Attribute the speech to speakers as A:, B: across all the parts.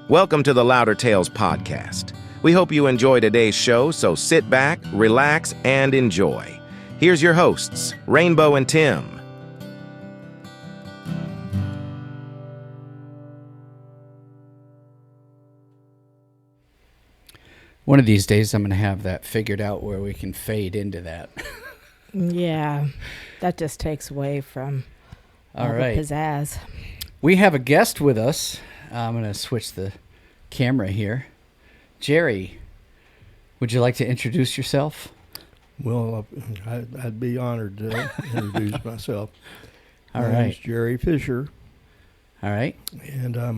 A: Welcome to the Louder Tales podcast. We hope you enjoy today's show, so sit back, relax, and enjoy. Here's your hosts, Rainbow and Tim.
B: One of these days, I'm going to have that figured out where we can fade into that.
C: Yeah, that just takes away from all
B: right.
C: the pizzazz.
B: We have a guest with us. I'm going to switch the camera here. Jerry, would you like to introduce yourself?
D: Well, I'd be honored to introduce myself.
B: All
D: My
B: right.
D: name's Jerry Fischer,
B: All right.
D: and I'm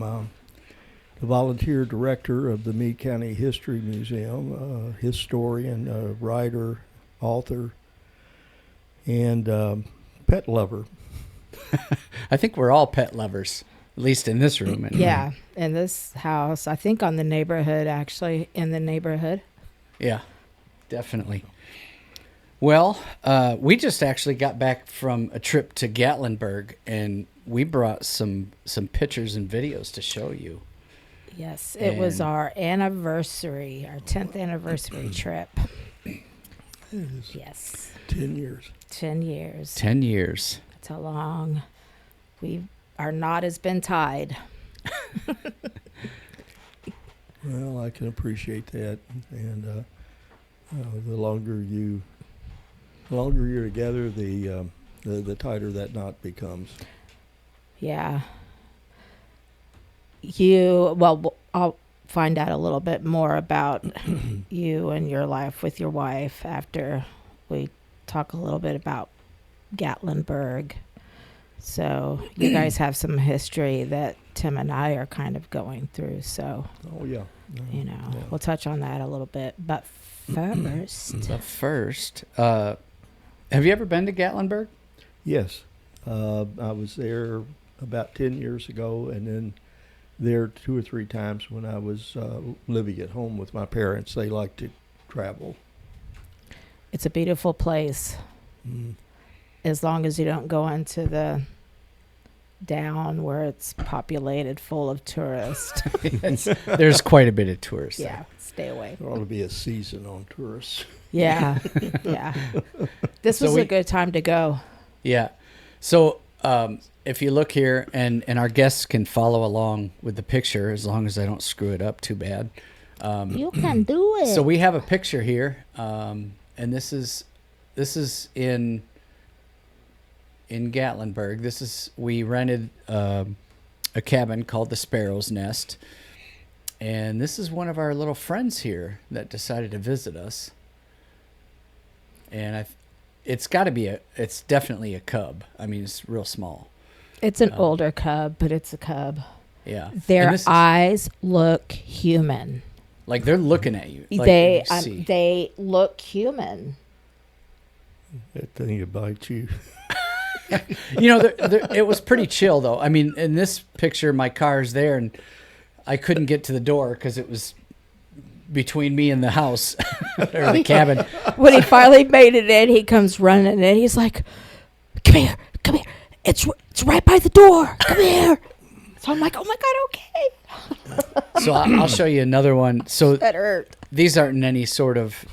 D: the volunteer director of the Meade County History Museum, historian, writer, author, and pet lover.
B: I think we're all pet lovers, at least in this room. Anyway.
C: Yeah, in this house, I think in the neighborhood.
B: Yeah, definitely. Well, we just actually got back from a trip to Gatlinburg, and we brought some pictures and videos to show you.
C: Yes, it was our anniversary, our 10th anniversary trip. Yes.
D: 10 years.
C: 10 years.
B: 10 years.
C: That's how long our knot has been tied.
D: Well, I can appreciate that, and the longer you're together, the tighter that knot becomes.
C: Yeah. I'll find out a little bit more about you and your life with your wife after we talk a little bit about Gatlinburg. So you guys have some history that Tim and I are kind of going through. So,
D: Oh yeah.
C: we'll touch on that a little bit. But first,
B: Have you ever been to Gatlinburg?
D: Yes, I was there about 10 years ago, and then there 2 or 3 times when I was living at home with my parents. They like to travel.
C: it's a beautiful place. As long as you don't go into the down where it's populated full of tourists.
B: Yes, there's quite a bit of tourists
C: Yeah,
B: there.
C: stay away.
D: There ought to be a season on tourists.
C: Yeah, yeah. This
B: So
C: was
B: we-
C: a good time to go.
B: Yeah. So if you look here, and our guests can follow along with the picture as long as I don't screw it up too bad.
C: You can do it.
B: So we have a picture here, and this is in Gatlinburg. We rented a cabin called the Sparrow's Nest, and this is one of our little friends here that decided to visit us. And it's definitely a cub. I mean, it's real small.
C: It's an older cub, but it's a cub.
B: Yeah.
C: Their
B: And this is-
C: eyes look human.
B: like they're looking at you. Like
C: they
B: you see.
C: they look human.
D: That thing will bite you.
B: You know, it was pretty chill, though. I mean, in this picture, my car's there, and I couldn't get to the door because it was between me and the house or the cabin.
C: When he finally made it in, he comes running in. He's like, come here. It's right by the door. Come here. So I'm like, oh my God, okay.
B: So I'll show you another one. So
C: That hurt.
B: these aren't in any sort of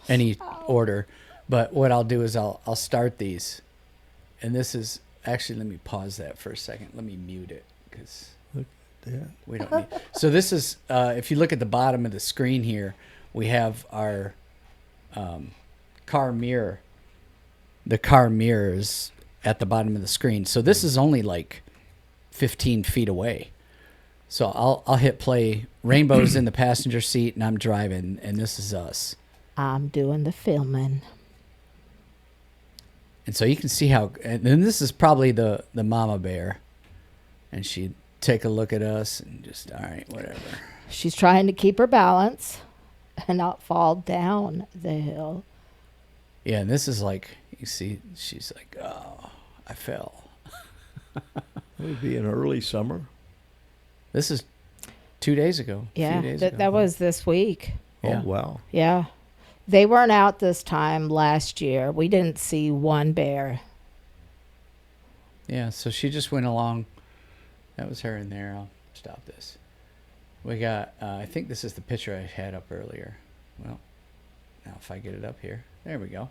B: any order, but what I'll do is I'll start these, and this is actually, let me pause that for a second. Let me mute it because
D: Yeah.
B: we don't need. So this is if you look at the bottom of the screen here, we have our car mirror. The car mirror is at the bottom of the screen. So this is only like 15 feet away. So I'll hit play. Rainbow's in the passenger seat and I'm driving, and this is us.
C: I'm doing the filming.
B: And so you can see how, and then this is probably the mama bear, and she'd take a look at us and just, all right, whatever.
C: She's trying to keep her balance and not fall down the hill.
B: Yeah, and this is like, you see, she's like, oh, I fell.
D: It would be in early summer.
B: This is 2 days ago. a
C: Yeah,
B: few days ago.
C: that was this week.
B: Yeah.
D: Oh, wow.
C: Yeah. They weren't out this time last year. We didn't see one bear.
B: Yeah, so she just went along. That was her in there. I'll stop this. We got, I think this is the picture I had up earlier. Well, now if I get it up here. There we go.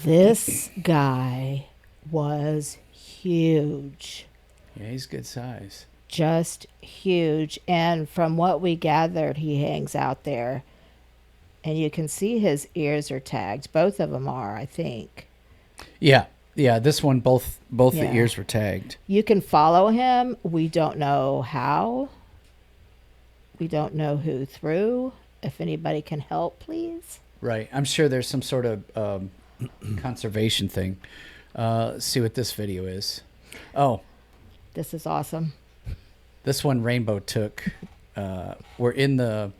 C: This guy was huge.
B: Yeah, he's good size.
C: Just huge. And from what we gathered, he hangs out there. And you can see his ears are tagged. Both of them are, I think.
B: Yeah. Yeah, this one, both
C: Yeah.
B: the ears were tagged.
C: You can follow him. We don't know how. We don't know who through. If anybody can help, please.
B: Right. I'm sure there's some sort of conservation thing. Let's see what this video is. Oh,
C: This is awesome.
B: this one Rainbow took. We're in the,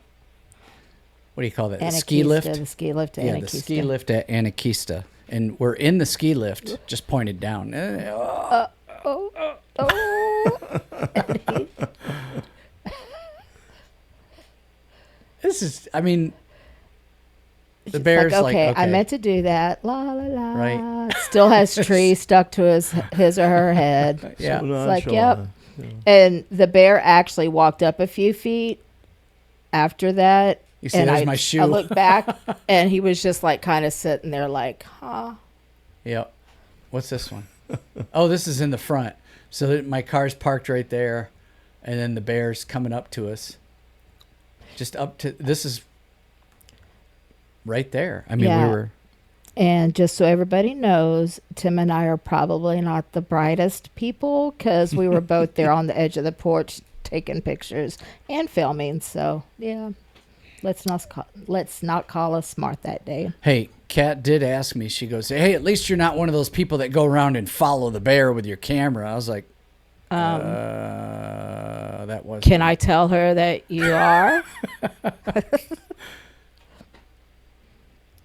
B: what do you call that? The ski
C: Anarchista,
B: lift?
C: The ski lift at
B: Yeah, the
C: Anarchista.
B: ski lift at Anarchista. And we're in the ski lift, just pointed down. This is, I mean, the bear's
C: like,
B: like,
C: okay,
B: okay.
C: I meant to do that. La la la.
B: Right.
C: Still has tree stuck to his or her head.
B: Yeah.
D: So
C: like,
D: nonchalant, you know.
C: And the bear actually walked up a few feet after that.
B: You see,
C: and
B: there's
C: I,
B: my shoe.
C: I looked back, and he was just like kind of sitting there, like, huh?
B: Yep. What's this one? Oh, this is in the front. So my car's parked right there, and then the bear's coming up to us. Just up to, this is right there. I mean,
C: Yeah.
B: we were,
C: And just so everybody knows, Tim and I are probably not the brightest people because we were both there on the edge of the porch taking pictures and filming. So yeah, let's not call us smart that day.
B: hey, Kat did ask me, she goes, hey, at least you're not one of those people that go around and follow the bear with your camera. I was like, that was.
C: Can I tell her that you are?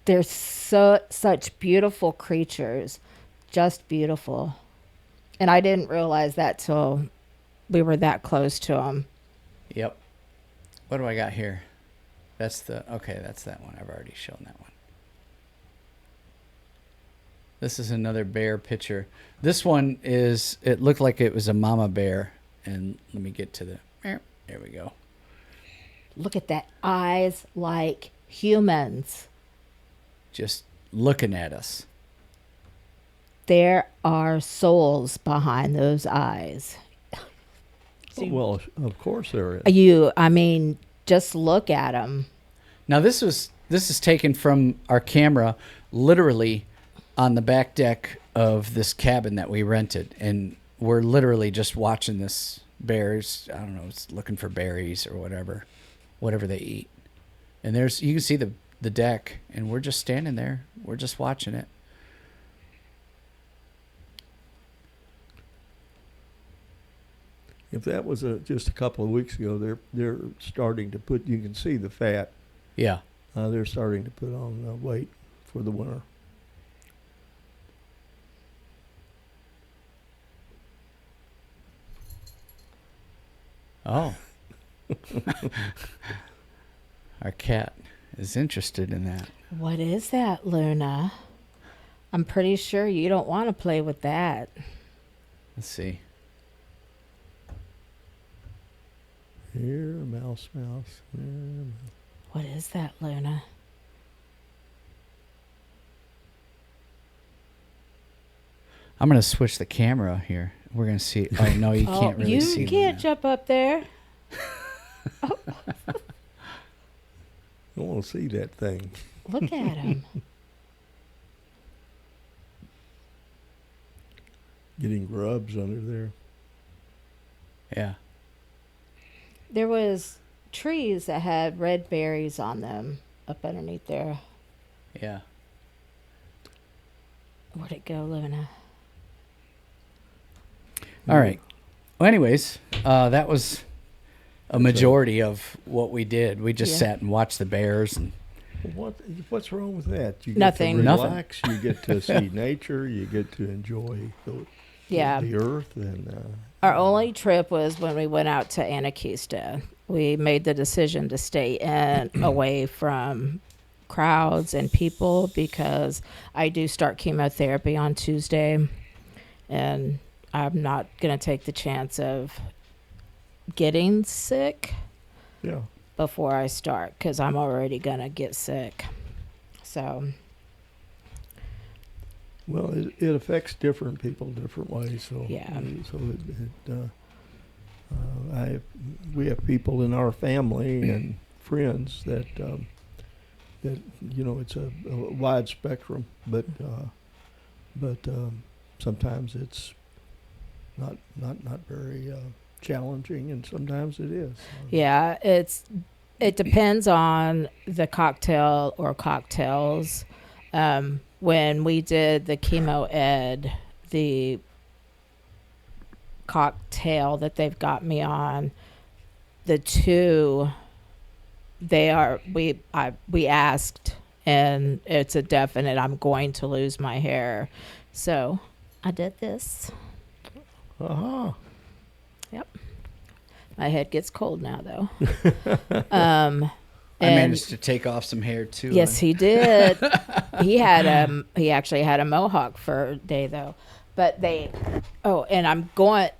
C: They're such beautiful creatures, just beautiful. And I didn't realize that till we were that close to them.
B: Yep. What do I got here? That's that's that one. I've already shown that one. This is another bear picture. This one is, it looked like it was a mama bear. And let me get to there we go.
C: Look at that, eyes like humans.
B: Just looking at us.
C: There are souls behind those eyes.
D: Well, of course there is.
C: Just look at them.
B: Now this is taken from our camera literally on the back deck of this cabin that we rented, and we're literally just watching this bears, I don't know, it's looking for berries or whatever they eat. And you can see the deck, and we're just standing there. We're just watching it.
D: If that was just a couple of weeks ago, they're starting to put. You can see the fat.
B: Yeah.
D: They're starting to put on weight for the winter.
B: Oh. Our cat is interested in that.
C: What is that, Luna? I'm pretty sure you don't want to play with that.
B: Let's see.
D: Here, mouse. Here,
C: What is that, Luna?
B: I'm going to switch the camera here. We're going to see. Oh, no, you can't really see.
C: You can't
B: Luna.
C: jump up there.
D: I want to see that thing.
C: Look at him.
D: Getting grubs under there.
B: Yeah.
C: There was trees that had red berries on them up underneath there.
B: Yeah.
C: Where'd it go, Luna?
B: All right. Well, anyways, that was a majority of what we did. We just sat and watched the bears. And
D: What's wrong with that? You
C: Nothing.
D: Get to
B: Nothing.
D: relax. You get to see nature. You get to enjoy the earth. And
C: Our only trip was when we went out to Anarchista. We made the decision to stay away from crowds and people because I do start chemotherapy on Tuesday, and I'm not going to take the chance of getting sick
D: Yeah.
C: before I start, because I'm already going to get sick. So,
D: Well, it affects different people different ways. So
C: Yeah.
D: we have people in our family and friends that it's a wide spectrum, but sometimes it's not very challenging, and sometimes it is.
C: yeah, it depends on the cocktail or cocktails. When we did the chemo ed, the cocktail that they've got me on, the two, we asked, and it's a definite, I'm going to lose my hair. So I did this.
D: Uh-huh.
C: Yep. My head gets cold now, though.
B: I managed to take off some hair too.
C: Yes, he did. He actually had a mohawk for a day, though. But and I'm going,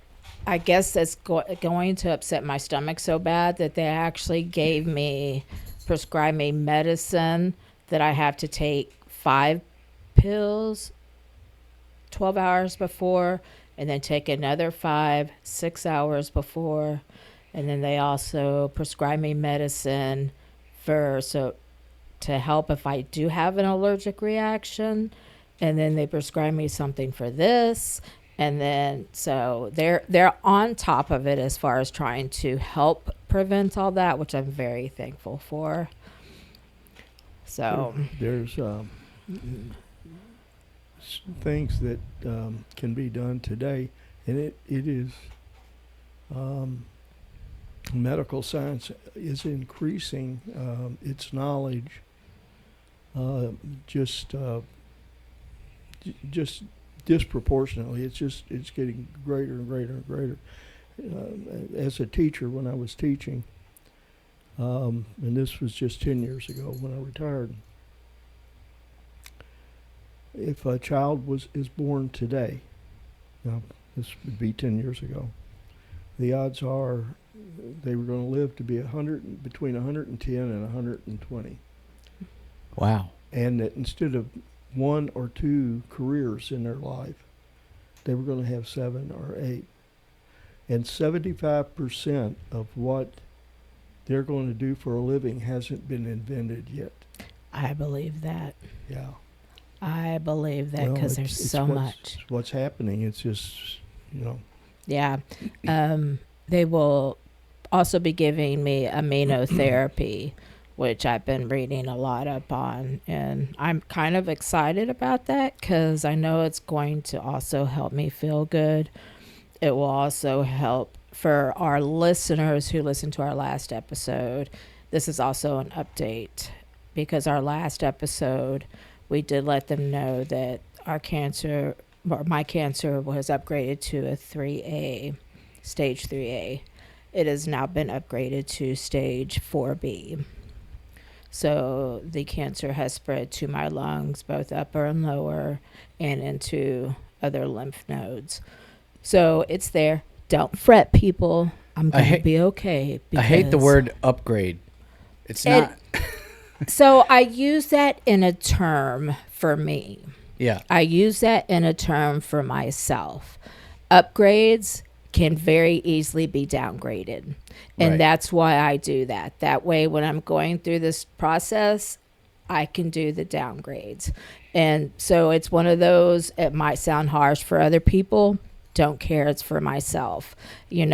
C: I guess that's going to upset my stomach so bad that they actually prescribed me medicine that I have to take 5 pills 12 hours before, and then take another 5 6 hours before. And then they also prescribe me medicine to help if I do have an allergic reaction. And then they prescribe me something for this. And then so they're on top of it as far as trying to help prevent all that, which I'm very thankful for. So
D: there's things that can be done today, and it is medical science is increasing its knowledge just disproportionately. It's getting greater and greater and greater. As a teacher, when I was teaching, and this was just 10 years ago when I retired, if a child is born today, now this would be 10 years ago, the odds are they were going to live to be between 110 and 120.
B: Wow.
D: And that instead of 1 or 2 careers in their life, they were going to have 7 or 8. And 75% of what they're going to do for a living hasn't been invented yet.
C: I believe that.
D: Yeah.
C: I believe that because there's so much.
D: What's happening, it's just,
C: Yeah. They will also be giving me immunotherapy, which I've been reading a lot up on. And I'm kind of excited about that because I know it's going to also help me feel good. It will also help for our listeners who listened to our last episode. This is also an update because our last episode, we did let them know that my cancer was upgraded to a 3A, stage 3A. It has now been upgraded to stage 4B. So the cancer has spread to my lungs, both upper and lower, and into other lymph nodes. So it's there. Don't fret, people. I'm going to be okay.
B: I hate the word upgrade. It's not.
C: So I use that in a term for me.
B: Yeah.
C: I use that in a term for myself. Upgrades can very easily be downgraded. And
B: Right.
C: that's why I do that. That way, when I'm going through this process, I can do the downgrades. And so it's one of those, it might sound harsh for other people. Don't care. It's for myself, and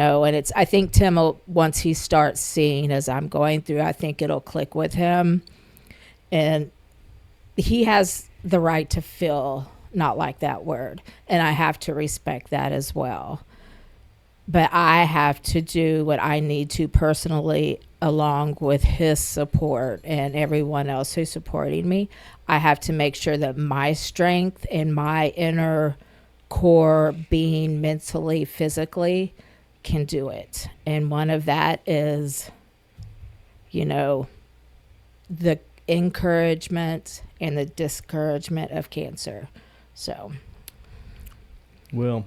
C: I think Tim will, once he starts seeing as I'm going through, I think it'll click with him, and he has the right to feel not like that word. And I have to respect that as well. But I have to do what I need to personally, along with his support and everyone else who's supporting me. I have to make sure that my strength and my inner core being mentally, physically can do it. And one of that is, the encouragement and the discouragement of cancer. So.
D: Well,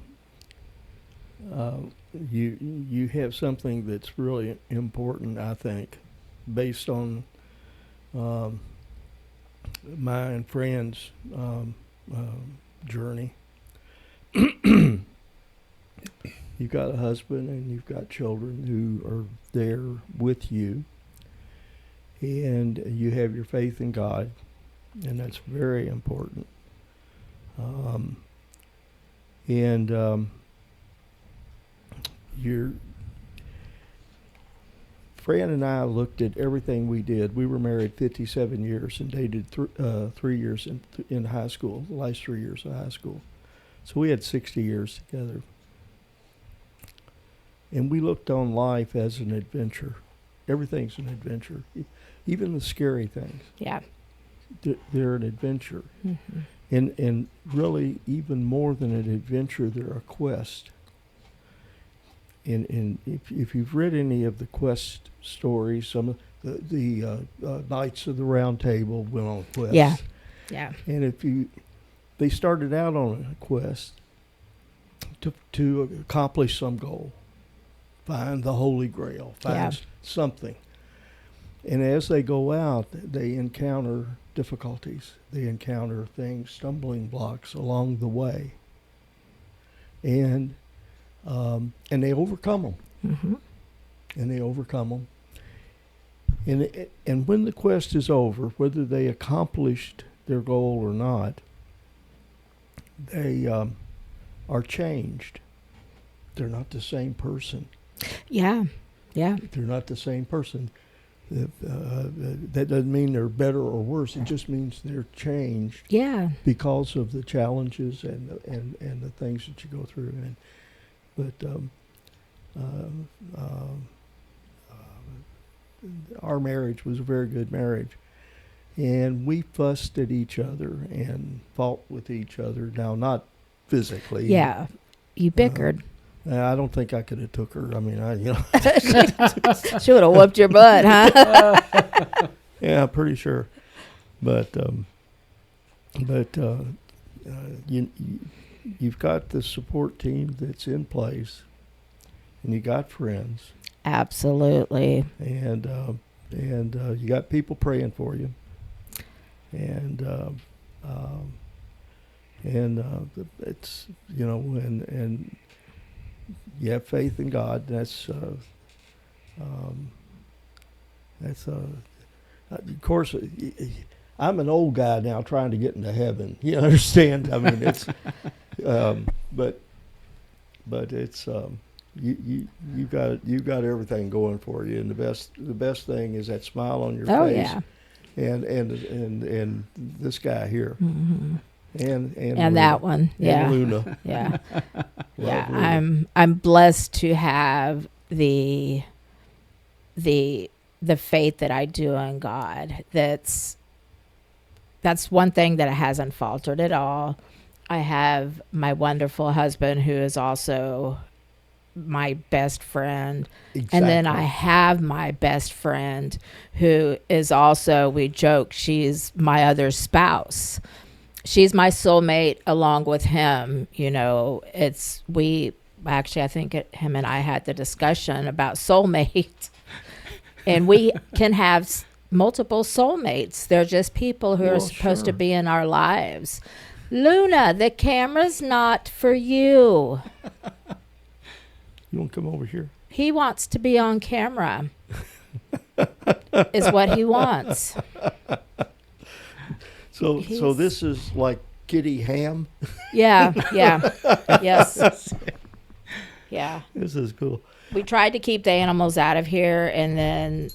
D: you have something that's really important, I think, based on my and friend's journey. You've got a husband and you've got children who are there with you, and you have your faith in God, and that's very important. Your Fran and I looked at everything we did. We were married 57 years and dated 3 years in high school, the last 3 years of high school. So we had 60 years together. And we looked on life as an adventure. Everything's an adventure. Even the scary things.
C: Yeah.
D: They're an adventure.
C: Mm-hmm.
D: And really, even more than an adventure, they're a quest. And if you've read any of the quest stories, some of the Knights of the Round Table went on quests.
C: Yeah. Yeah.
D: And they started out on a quest to accomplish some goal, find the Holy Grail, find something. And as they go out, they encounter difficulties. They encounter things, stumbling blocks along the way. And they overcome them.
C: Mm-hmm.
D: And they overcome them. And when the quest is over, whether they accomplished their goal or not, they are changed. They're not the same person.
C: Yeah. Yeah.
D: They're not the same person. That doesn't mean they're better or worse. It just means they're changed.
C: Yeah.
D: Because of the challenges and the things that you go through. Our marriage was a very good marriage, and we fussed at each other and fought with each other. Now, not physically.
C: Yeah. You bickered.
D: I don't think I could have took her. I mean,
C: She would have whooped your butt, huh?
D: yeah, pretty sure. But you've got the support team that's in place, and you got friends,
C: Absolutely.
D: and you got people praying for you, and it's and you have faith in God. That's of course. I'm an old guy now trying to get into heaven. You understand? I mean, it's but it's you've got everything going for you, and the best thing is that smile on your
C: Oh,
D: face.
C: yeah.
D: And this guy here.
C: Mm-hmm.
D: And
C: And
D: Luna.
C: that one. Yeah.
D: And Luna.
C: Yeah. Yeah.
D: Luna.
C: I'm blessed to have the faith that I do in God. That's one thing that hasn't faltered at all. I have my wonderful husband who is also my best friend.
D: Exactly.
C: And then I have my best friend who is also, we joke, she's my other spouse. She's my soulmate along with him. I think him and I had the discussion about soulmate. And we can have multiple soulmates. They're just people who are supposed to be in our lives. Luna, the camera's not for you.
D: You want to come over here?
C: He wants to be on camera. Is what he wants.
D: So this is like Kitty Ham.
C: Yeah. Yes. Yeah.
D: This is cool.
C: We tried to keep the animals out of here, and then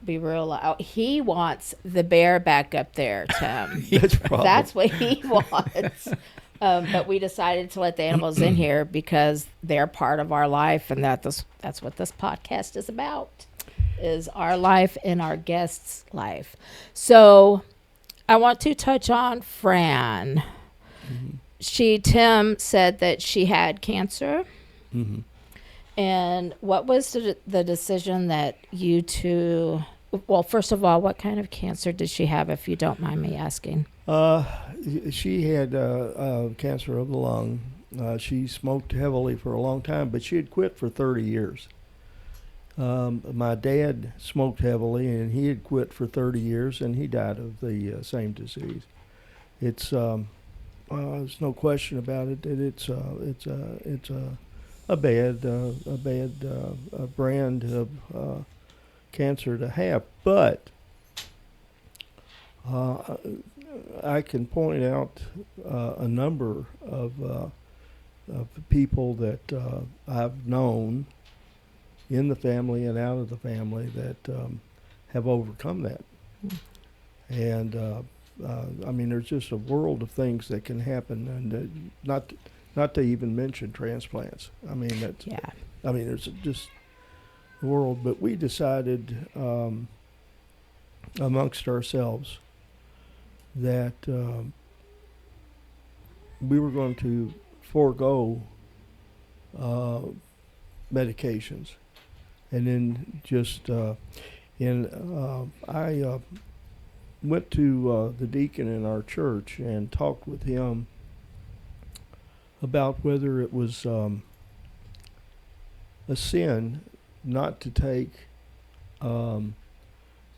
C: we realized he wants the bear back up there, Tim. That's what he wants. But we decided to let the animals in here because they're part of our life, and that's what this podcast is about, is our life and our guests' life. So I want to touch on Fran. Mm-hmm. Tim said that she had cancer.
D: Mm-hmm.
C: And what was the decision that you two, well, first of all, what kind of cancer did she have, if you don't mind me asking?
D: She had cancer of the lung, She smoked heavily for a long time, but she had quit for 30 years. My dad smoked heavily, and he had quit for 30 years, and he died of the same disease. It's there's no question about it that it's a bad brand of cancer to have, but I can point out a number of people that I've known in the family and out of the family that have overcome that. And I mean, there's just a world of things that can happen, and not to even mention transplants. I mean, that's,
C: Yeah.
D: I mean, there's just a world. But we decided amongst ourselves that we were going to forego medications, and then just I went to the deacon in our church and talked with him about whether it was a sin not to take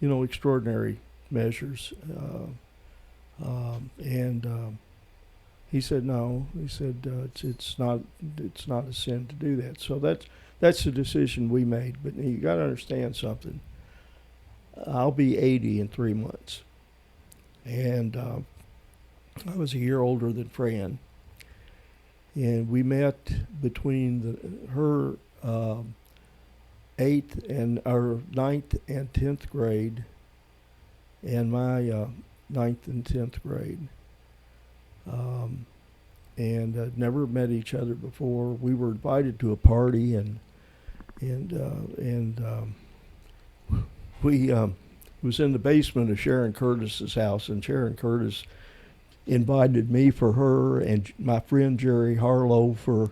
D: extraordinary measures, and he said no. He said it's not a sin to do that. So that's the decision we made. But you got to understand something. I'll be 80 in 3 months, and I was a year older than Fran, and we met between her 8th and our 9th and 10th grade, and my 9th and 10th grade. And never met each other before. We were invited to a party, and we was in the basement of Sharon Curtis's house, and Sharon Curtis invited me for her and my friend Jerry Harlow for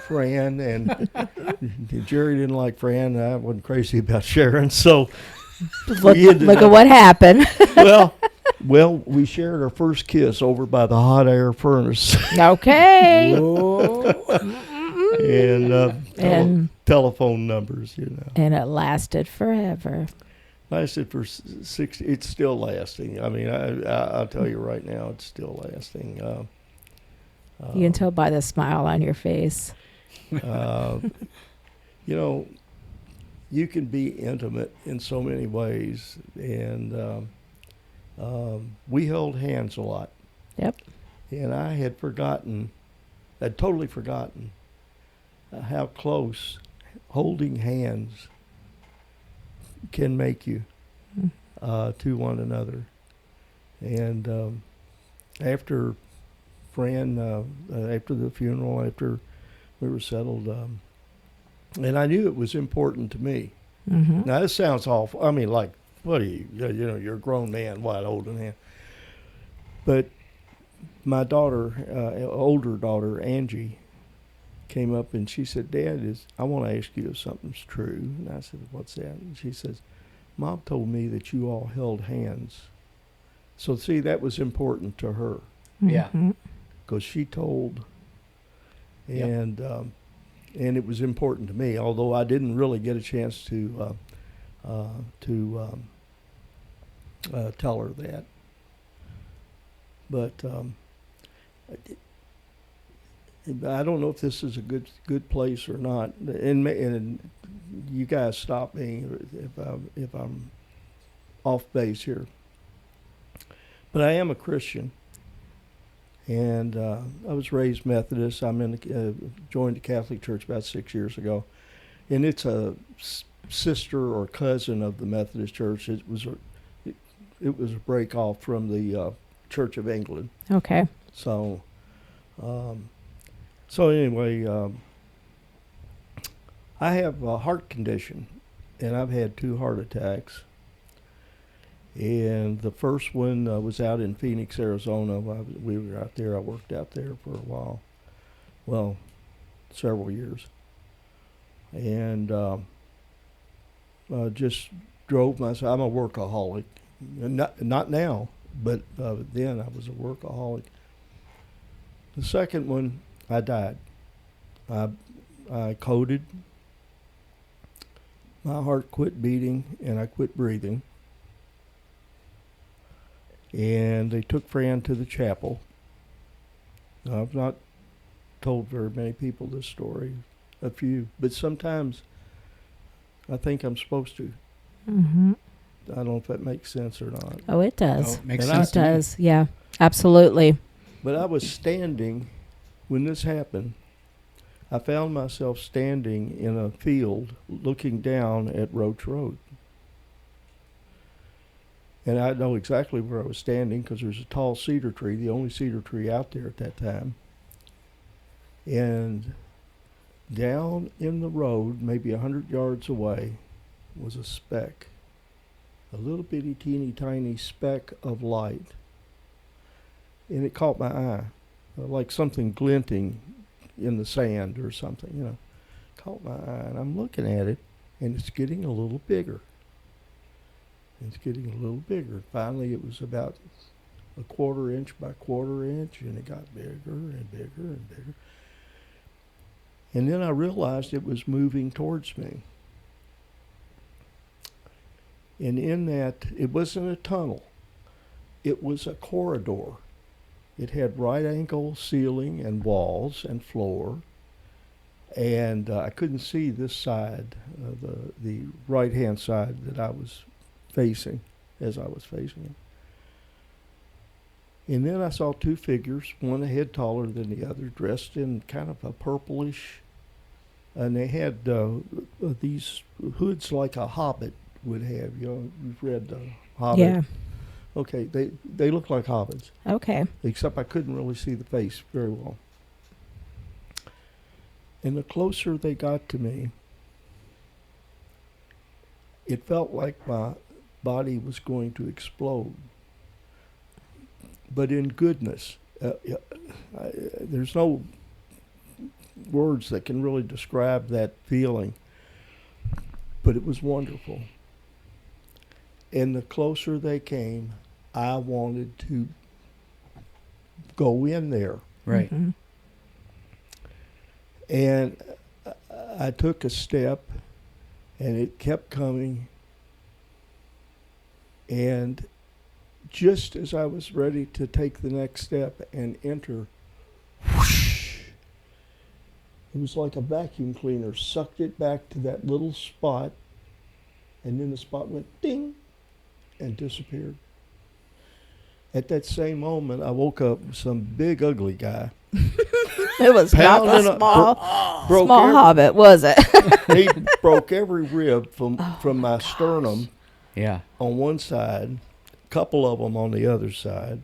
D: Fran, and Jerry didn't like Fran. I wasn't crazy about Sharon, so
C: Look at what happened.
D: Well, we shared our first kiss over by the hot air furnace.
C: Okay.
D: And telephone numbers,
C: And it lasted forever.
D: Lasted for 60. It's still lasting. I mean, I'll tell you right now, it's still lasting.
C: You can tell by the smile on your face.
D: You can be intimate in so many ways, and we held hands a lot.
C: Yep.
D: And I had totally forgotten how close holding hands can make you to one another. And after Fran, after the funeral, after we were settled, and I knew it was important to me.
C: Mm-hmm.
D: Now, this sounds awful. I mean, like, what are you? You're a grown man. Why holding hands? But my daughter, older daughter, Angie, came up and she said, "Dad, I want to ask you if something's true." And I said, "What's that?" And she says, "Mom told me that you all held hands." So, see, that was important to her.
B: Yeah.
D: Because she told, and it was important to me, although I didn't really get a chance to tell her that. But I don't know if this is a good place or not. And you guys stop me if I'm off base here. But I am a Christian, and I was raised Methodist. Joined the Catholic Church about 6 years ago, and it's a sister or cousin of the Methodist Church. It was a break off from the Church of England.
C: Okay.
D: So anyway, I have a heart condition, and I've had 2 heart attacks. And the first one was out in Phoenix, Arizona. We were out there. I worked out there for a while. Well, several years. And just drove myself. I'm a workaholic. Not now, but then I was a workaholic. The second one, I died. I coded. My heart quit beating and I quit breathing. And they took Fran to the chapel. Now, I've not told very many people this story, a few, but sometimes I think I'm supposed to.
C: Mm-hmm.
D: I don't know if that makes sense or not.
C: Oh, it does.
B: Oh, makes
D: And
B: sense
C: It
B: to me.
C: does. Yeah, absolutely.
D: But I was standing when this happened. I found myself standing in a field looking down at Roach Road. And I know exactly where I was standing because there's a tall cedar tree, the only cedar tree out there at that time. And down in the road, maybe 100 yards away, was a speck. A little bitty, teeny, tiny speck of light. And it caught my eye, like something glinting in the sand or something, you know. Caught my eye, and I'm looking at it, and it's getting a little bigger. It's getting a little bigger. Finally, it was about a 1/4 inch by 1/4 inch, and it got bigger and bigger and bigger. And then I realized it was moving towards me. And in that, it wasn't a tunnel. It was a corridor. It had right angle ceiling and walls and floor. And I couldn't see this side, the right-hand side that I was facing, as I was facing it. And then I saw two figures, one a head taller than the other, dressed in kind of a purplish, and they had these hoods like a hobbit would have. You know, you've read The Hobbit.
C: Yeah.
D: Okay, they look like hobbits,
C: Okay.
D: except I couldn't really see the face very well. And the closer they got to me, it felt like my body was going to explode. But in goodness, there's no words that can really describe that feeling, but it was wonderful. And the closer they came, I wanted to go in there.
B: Right.
C: Mhm.
D: And I took a step, and it kept coming. And just as I was ready to take the next step and enter, whoosh, it was like a vacuum cleaner sucked it back to that little spot, and then the spot went ding and disappeared. At that same moment, I woke up with some big ugly guy.
C: It was not
D: Pounding
C: the
D: a-
C: small hobbit, was it?
D: He broke every rib from my sternum
B: Yeah.
D: on one side, a couple of them on the other side.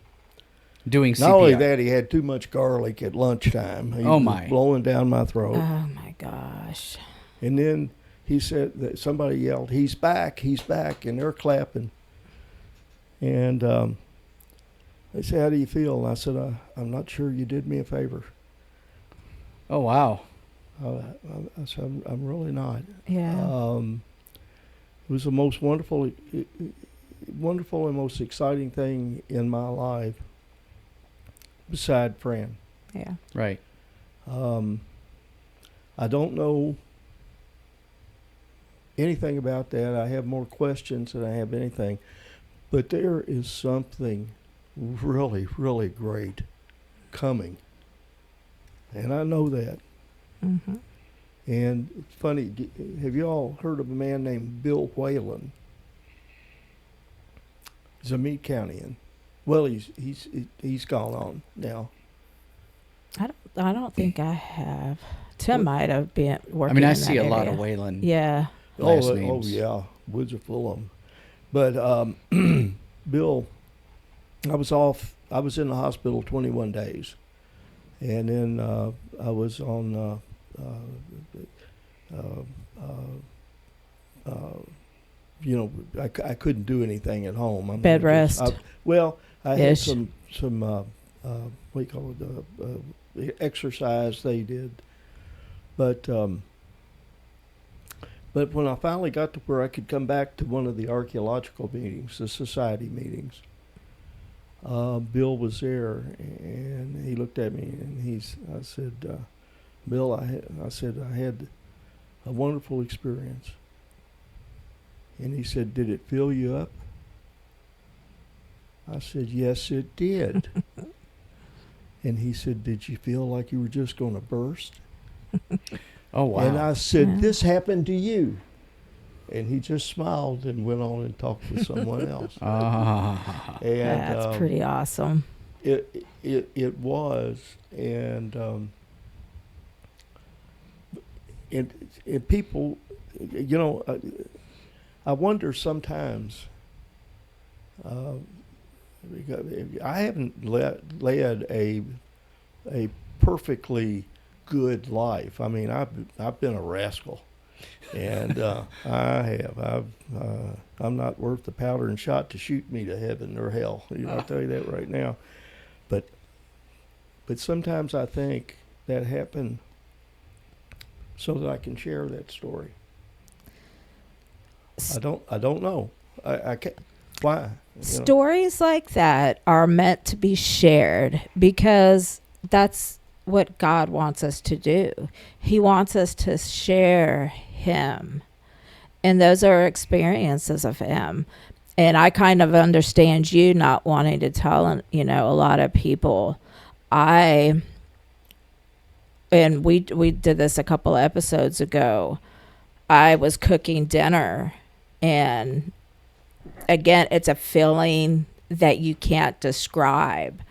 B: Doing CPR.
D: Not only that, he had too much garlic at lunchtime. He
B: Oh,
D: was
B: my.
D: blowing down my throat.
C: Oh my gosh.
D: And then he said that somebody yelled, he's back, and they're clapping. And they said, how do you feel? And I said, I'm not sure you did me a favor.
B: Oh, wow.
D: I said, I'm really not.
C: Yeah.
D: It was the most wonderful and most exciting thing in my life, beside Fran.
C: Yeah.
B: Right.
D: I don't know anything about that. I have more questions than I have anything. But there is something really, really great coming. And I know that.
C: Mm-hmm.
D: And it's funny, have you all heard of a man named Bill Whalen? He's a meat county. Well, he's gone on now.
C: I don't think I have. Tim might have been working.
B: I mean, I
C: in
B: see
C: that
B: a lot
C: area.
B: of Wayland.
C: Yeah.
B: Last
D: Oh
B: names.
D: yeah, woods are full of them. But Bill, I was in the hospital 21 days, and then I was on. I couldn't do anything at home. I mean,
C: Bed rest.
D: I had
C: Ish.
D: some what do you call it, exercise they did, but when I finally got to where I could come back to one of the archaeological meetings, the society meetings, Bill was there, and he looked at me, and I said, Bill, I said I had a wonderful experience. And he said, did it fill you up? I said, yes, it did. And he said, did you feel like you were just going to burst?
B: Oh, wow.
D: And I said, this happened to you. And he just smiled and went on and talked with someone else.
B: Ah.
D: And
C: That's pretty awesome.
D: It was, and people, you know, I wonder sometimes. I haven't led a perfectly good life. I mean, I've been a rascal, and I'm not worth the powder and shot to shoot me to heaven or hell. You know, I'll tell you that right now. But sometimes I think that happened so that I can share that story. I don't know. I can't. Why? You know?
C: Stories like that are meant to be shared because that's what God wants us to do. He wants us to share Him. And those are experiences of Him. And I kind of understand you not wanting to tell, you know, a lot of people. And we did this a couple of episodes ago. I was cooking dinner, and again, it's a feeling that you can't describe.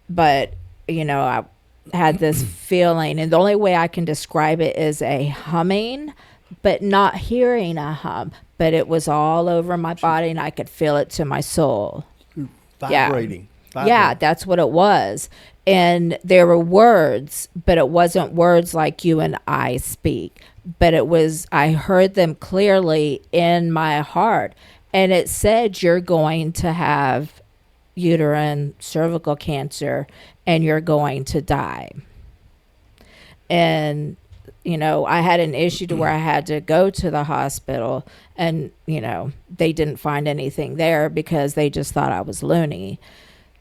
C: But, you know, I had this feeling, and the only way I can describe it is a humming, but not hearing a hum. But it was all over my body, and I could feel it to my soul.
D: Vibrating.
C: Yeah, that's what it was. And there were words, but it wasn't words like you and I speak. But it was, I heard them clearly in my heart. And it said, you're going to have uterine cervical cancer and you're going to die. And, you know, I had an issue to where I had to go to the hospital, and, you know, they didn't find anything there because they just thought I was loony.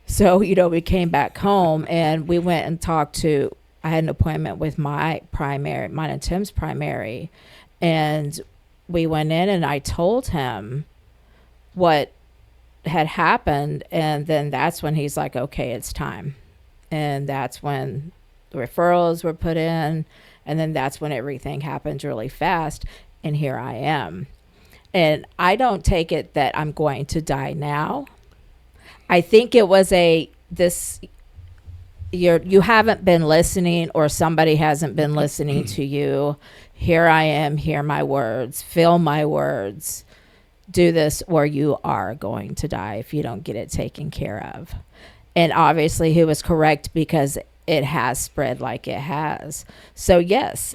C: So, you know, we came back home and we went and talked to, I had an appointment with mine and Tim's primary. And we went in and I told him what had happened. And then that's when he's like, okay, it's time. And that's when the referrals were put in. And then that's when everything happened really fast. And here I am. And I don't take it that I'm going to die now. I think it was you haven't been listening, or somebody hasn't been listening to you. Here I am, hear my words, feel my words, do this, or you are going to die if you don't get it taken care of. And obviously he was correct because it has spread like it has. So yes,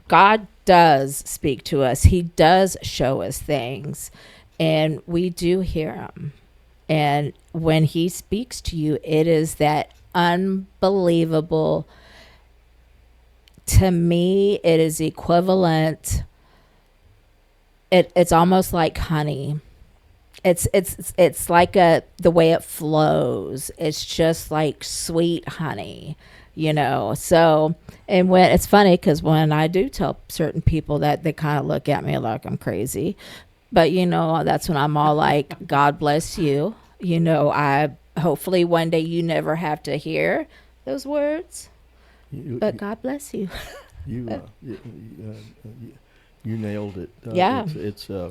C: God does speak to us. He does show us things, and we do hear him. And when he speaks to you, it is that unbelievable. To me, it is equivalent. It's almost like honey. It's like the way it flows. It's just like sweet honey, you know. So, and when it's funny because when I do tell certain people that, they kind of look at me like I'm crazy. But, you know, that's when I'm all like, God bless you. You know, hopefully one day you never have to hear those words. But God bless you.
D: You nailed it.
C: Yeah.
D: It's a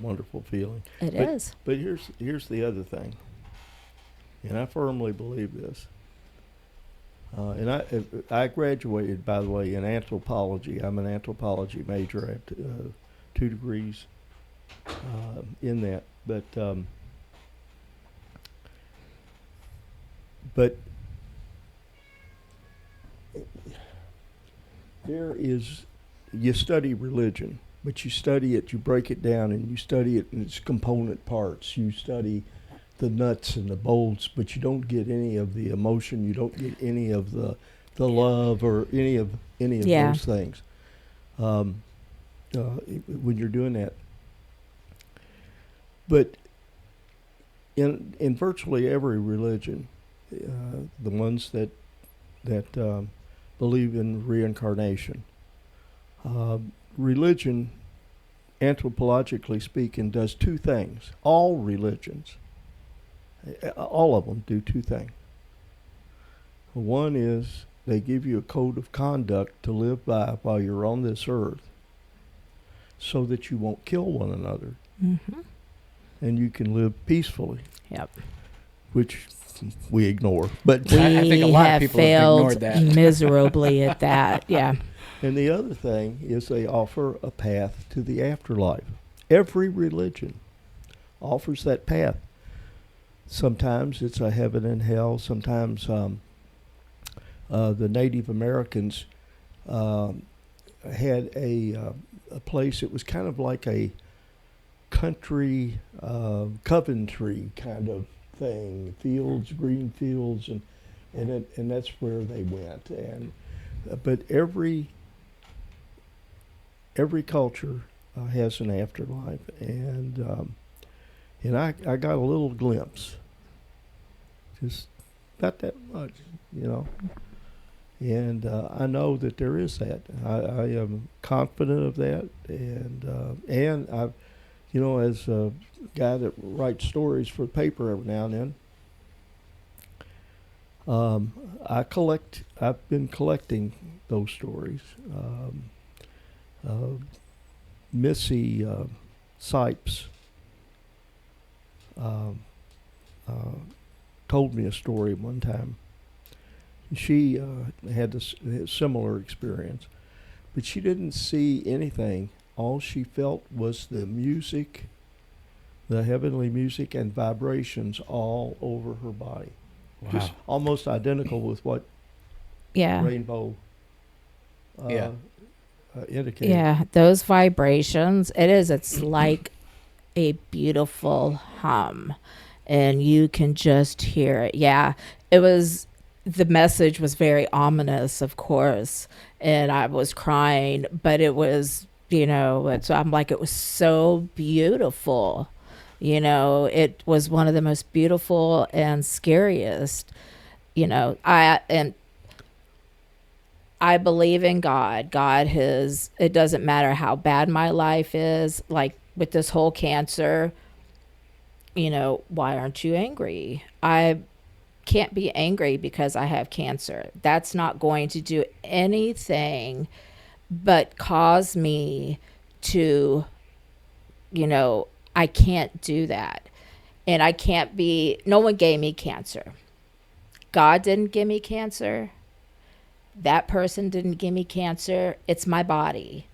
D: wonderful feeling.
C: It is.
D: But here's the other thing, and I firmly believe this. And I graduated, by the way, in anthropology. I'm an anthropology major. I have 2 degrees in that. But there is, you study religion, but you study it, you break it down, and you study it in its component parts. You study the nuts and the bolts, but you don't get any of the emotion. You don't get any of the love or any of those things when you're doing that. But in virtually every religion, the ones that believe in reincarnation, religion, anthropologically speaking, does two things. All religions, all of them do two things. One is they give you a code of conduct to live by while you're on this earth, so that you won't kill one another, and you can live peacefully.
C: Yep.
D: Which we ignore, but
C: We
B: I think a lot of
C: have
B: people have
C: failed
B: ignored that.
C: miserably at that. Yeah.
D: and the other thing is they offer a path to the afterlife. Every religion offers that path. Sometimes it's a heaven and hell. Sometimes the Native Americans had a place. It was kind of like a country Coventry kind of thing, fields, green fields, and that's where they went. And but every culture has an afterlife, and I got a little glimpse, just about that much, and I know that there is that. I am confident of that, and I've, as a guy that writes stories for the paper every now and then, I've been collecting those stories. Missy Sipes told me a story one time. She had a similar experience, but she didn't see anything. All she felt was the music, the heavenly music and vibrations all over her body.
B: Wow.
D: Just almost identical with what
C: Yeah.
D: Rainbow indicated.
C: Yeah, those vibrations, it's like a beautiful hum, and you can just hear it. Yeah, the message was very ominous, of course, and I was crying, but it was, I'm like, it was so beautiful. It was one of the most beautiful and scariest, I believe in God. It doesn't matter how bad my life is, like with this whole cancer, why aren't you angry? I can't be angry because I have cancer. That's not going to do anything but cause me to, I can't do that. And I can't no one gave me cancer. God didn't give me cancer. That person didn't give me cancer. It's my body.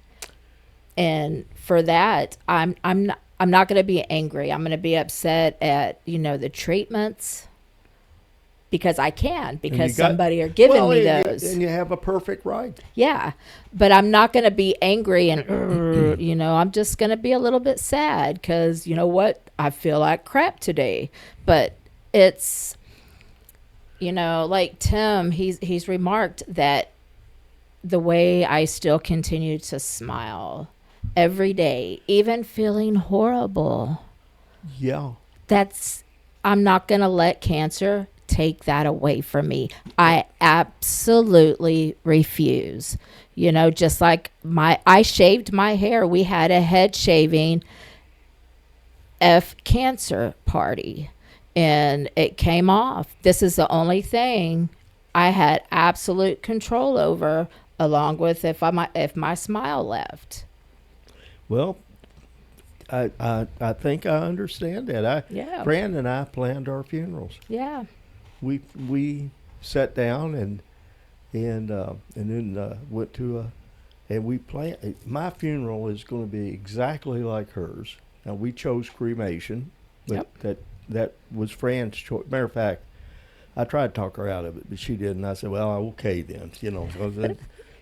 C: And for that, I'm not going to be angry. I'm going to be upset at, the treatments because I can, because somebody are giving me those.
D: And you have a perfect right.
C: Yeah. But I'm not going to be angry and, I'm just going to be a little bit sad because, you know what? I feel like crap today. But it's, like Tim, he's remarked that the way I still continue to smile every day, even feeling horrible.
D: Yeah.
C: I'm not going to let cancer take that away from me. I absolutely refuse. Just like I shaved my hair. We had a head shaving cancer party. And it came off. This is the only thing I had absolute control over, along with if my smile left.
D: Well, I think I understand that. Fran and I planned our funerals.
C: Yeah.
D: We sat down and then went to and we planned. My funeral is going to be exactly like hers. Now we chose cremation, but that was Fran's choice. Matter of fact, I tried to talk her out of it, but she didn't. I said, "Well, okay then."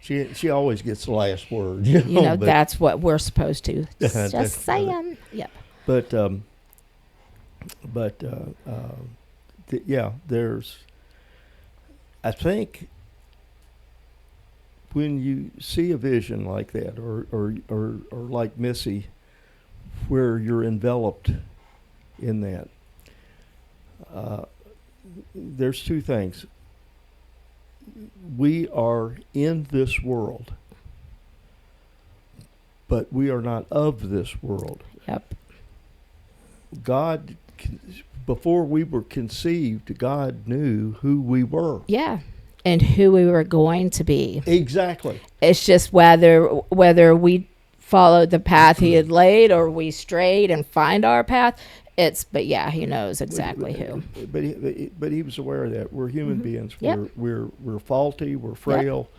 D: She always gets the last word. But
C: that's what we're supposed to. Just saying. Yep.
D: But there's. I think when you see a vision like that, or like Missy, where you're enveloped in that. there's two things. We are in this world, but we are not of this world.
C: Yep.
D: God, before we were conceived, God knew who we were.
C: Yeah. And who we were going to be.
D: Exactly.
C: It's just whether we followed the path he had laid or we strayed and find our path. But yeah, he knows exactly who.
D: But he was aware of that. We're human beings.
C: Yep.
D: We're faulty. We're frail.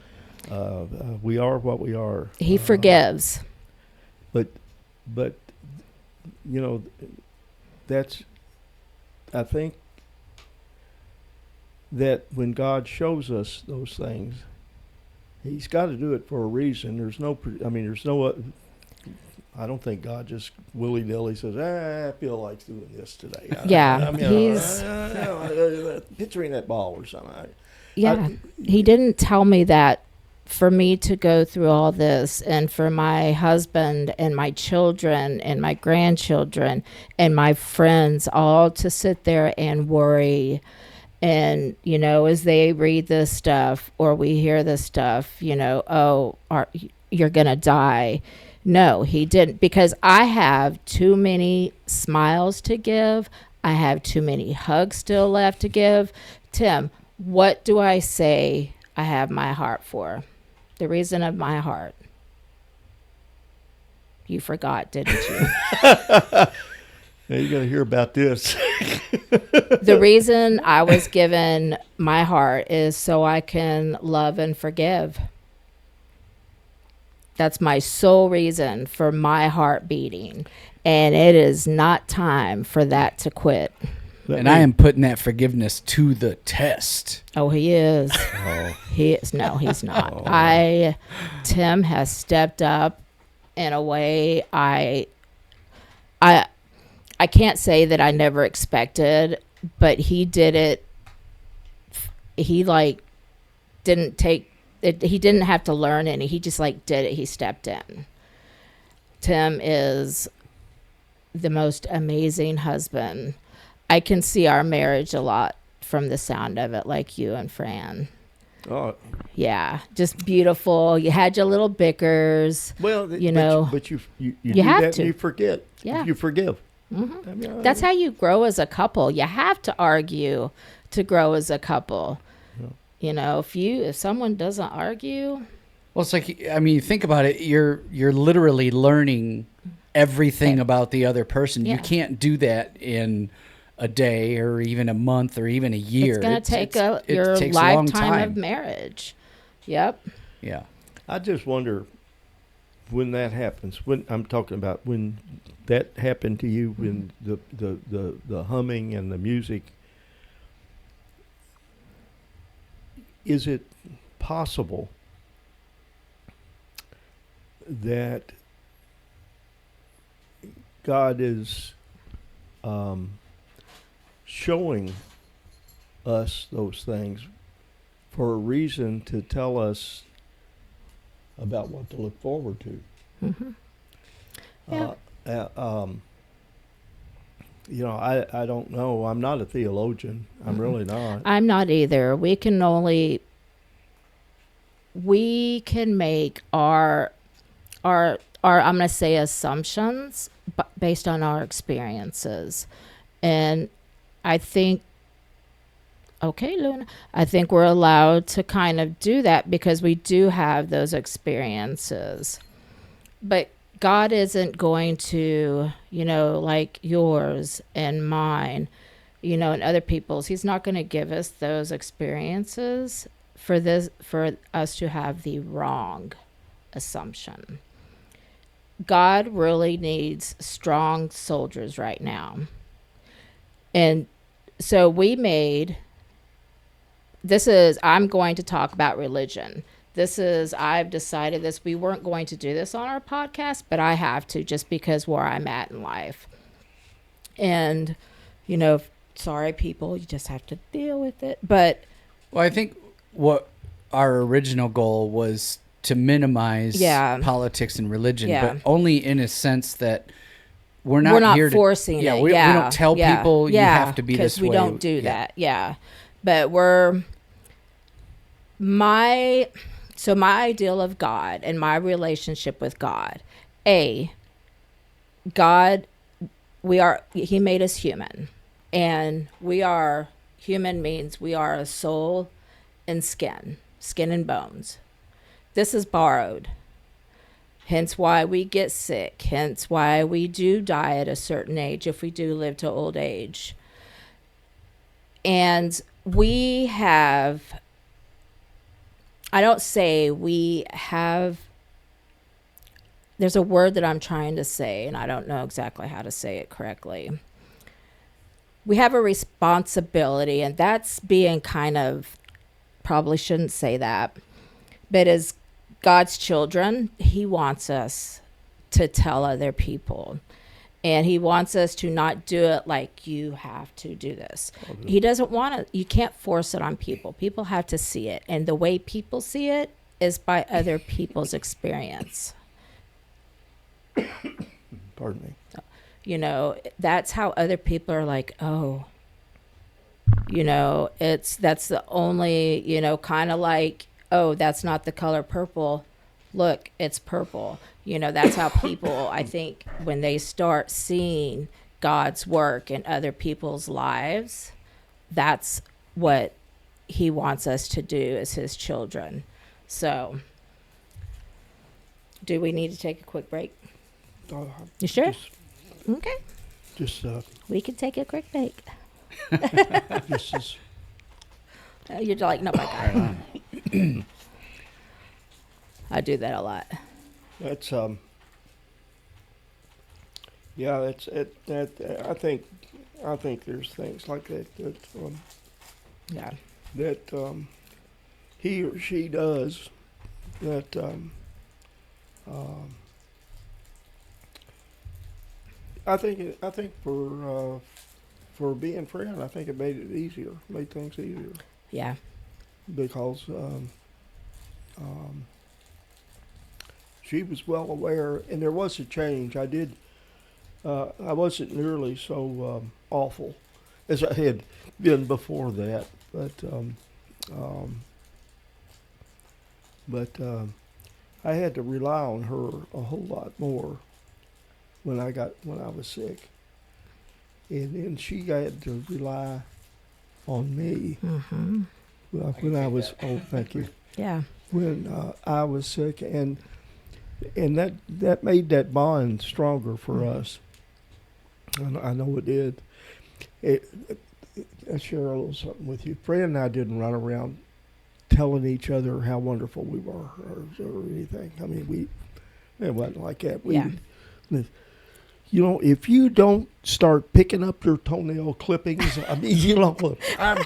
D: We are what we are.
C: He forgives.
D: But you know, that's, I think that when God shows us those things, he's got to do it for a reason. I don't think God just willy-nilly says, I feel like doing this today.
C: He's
D: pitching that ball or something.
C: He didn't tell me that for me to go through all this and for my husband and my children and my grandchildren and my friends all to sit there and worry. And, as they read this stuff or we hear this stuff, you're going to die. No, he didn't, because I have too many smiles to give. I have too many hugs still left to give. Tim, what do I say I have my heart for? The reason of my heart. You forgot, didn't you?
D: Now you got to hear about this.
C: The reason I was given my heart is so I can love and forgive. That's my sole reason for my heart beating. And it is not time for that to quit.
B: And I am putting that forgiveness to the test.
C: Oh, he is. He is. No, he's not. Tim has stepped up in a way I can't say that I never expected, but he did it. He didn't take it. He didn't have to learn any. He just did it. He stepped in. Tim is the most amazing husband. I can see our marriage a lot from the sound of it, like you and Fran.
D: Oh,
C: yeah, just beautiful. You had your little bickers.
D: Well, but you do
C: have
D: that
C: to.
D: And you forget.
C: Yeah,
D: you forgive.
C: Mm-hmm. That's how you grow as a couple. You have to argue to grow as a couple. Yeah. If someone doesn't argue,
B: well, it's you think about it. You're literally learning everything about the other person.
C: Yeah.
B: You can't do that in a day or even a month or even a year.
C: It's going to take your lifetime of marriage. Yep.
B: Yeah.
D: I just wonder when that happens. When I'm talking about when that happened to you, when the humming and the music. Is it possible that God is showing us those things for a reason to tell us about what to look forward to?
C: Mm-hmm. Yeah.
D: I don't know. I'm not a theologian. I'm really not.
C: I'm not either. We can make our I'm going to say assumptions based on our experiences. And I think, okay, Luna, I think we're allowed to kind of do that because we do have those experiences. But God isn't going to, like yours and mine, and other people's. He's not going to give us those experiences for us to have the wrong assumption. God really needs strong soldiers right now. And so I'm going to talk about religion. I've decided this. We weren't going to do this on our podcast, but I have to just because where I'm at in life. And, sorry, people, you just have to deal with it. But,
B: well, I think what our original goal was to minimize politics and religion, but only in a sense that we're not here
C: forcing
B: to,
C: it.
B: We don't tell people you have to be this way.
C: We don't do that. Yeah. But so my ideal of God and my relationship with God, God, he made us human, and human means we are a soul and skin and bones. This is borrowed. Hence why we get sick. Hence why we do die at a certain age if we do live to old age. And we have, there's a word that I'm trying to say, and I don't know exactly how to say it correctly. We have a responsibility, and that's being probably shouldn't say that, but as God's children, he wants us to tell other people. And he wants us to not do it like you have to do this. Okay. He doesn't want to, you can't force it on people. People have to see it. And the way people see it is by other people's experience.
D: Pardon
C: me. That's how other people are like, oh, that's the only, kind of like, oh, that's not the color purple. Look, it's purple. That's how people, I think, when they start seeing God's work in other people's lives, that's what he wants us to do as his children. So, do we need to take a quick break? You sure? Okay. We can take a quick break. You're like, no, my God. I do that a lot.
D: That's that's it. I think there's things like that that he or she does that I think for being friend, I think it made things easier.
C: Yeah.
D: Because she was well aware, and there was a change. I wasn't nearly so awful as I had been before that, but I had to rely on her a whole lot more when I was sick, and then she had to rely on me.
C: Mm-hmm.
D: When I was thank you.
C: Yeah.
D: When I was sick, and that made that bond stronger for us. I know it did. I share a little something with you. Fran and I didn't run around telling each other how wonderful we were or anything. I mean, it wasn't like that. If you don't start picking up your toenail clippings, I mean, I'm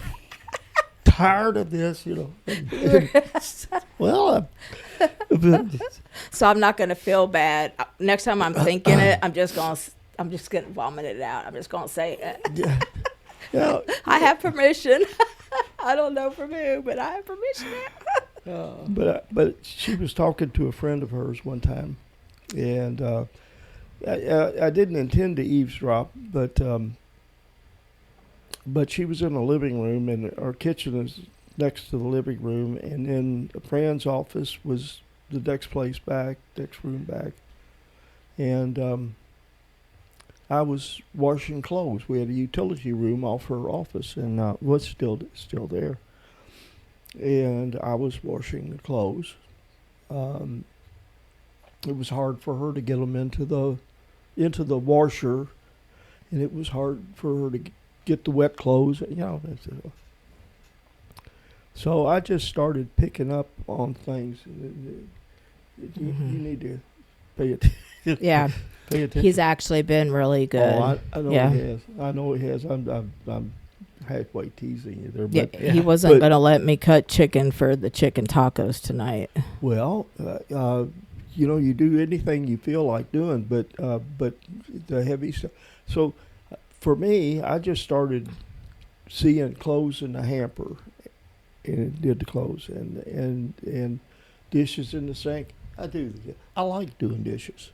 D: tired of this, Well,
C: so I'm not going to feel bad. Next time I'm thinking it, I'm just going to vomit it out. I'm just going to say it. Yeah. I have permission. I don't know from who, but I have permission.
D: But she was talking to a friend of hers one time, and I didn't intend to eavesdrop, but she was in the living room, and our kitchen is next to the living room, and then Fran's office was the next room back. And I was washing clothes. We had a utility room off her office, and was still there. And I was washing the clothes. It was hard for her to get them into the washer, and it was hard for her to get the wet clothes. So I just started picking up on things. You need to pay attention.
C: Yeah.
D: Pay attention.
C: He's actually been really good.
D: Oh, I know he has. I know he has. I'm halfway teasing you there. But,
C: he wasn't going to let me cut chicken for the chicken tacos tonight.
D: Well, you do anything you feel like doing, but the heavy stuff. So for me, I just started seeing clothes in the hamper, and did the clothes and dishes in the sink. I like doing dishes.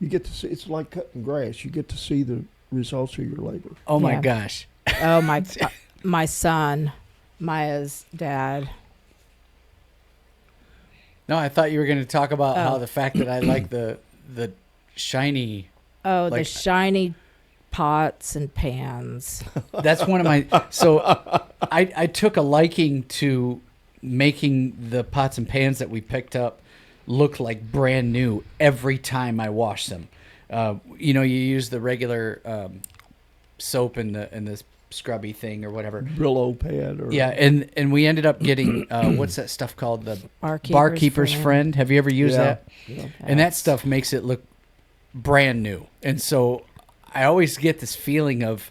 D: You get to see. It's like cutting grass. You get to see the results of your labor.
B: Oh my
C: Yeah.
B: gosh.
C: Oh my son, Maya's dad.
B: No, I thought you were going to talk about how
C: Oh.
B: the fact that I like the shiny.
C: Oh, the
B: Like-
C: shiny pots and pans.
B: That's one of my. So I took a liking to making the pots and pans that we picked up look like brand new every time I wash them. You know, you use the regular soap in the scrubby thing or whatever.
D: Brillo pad. Or
B: Yeah, and we ended up getting what's that stuff called? The barkeeper's friend. Have you ever used
D: Yeah.
B: that?
D: Yeah.
B: And that stuff makes it look brand new. And so I always get this feeling of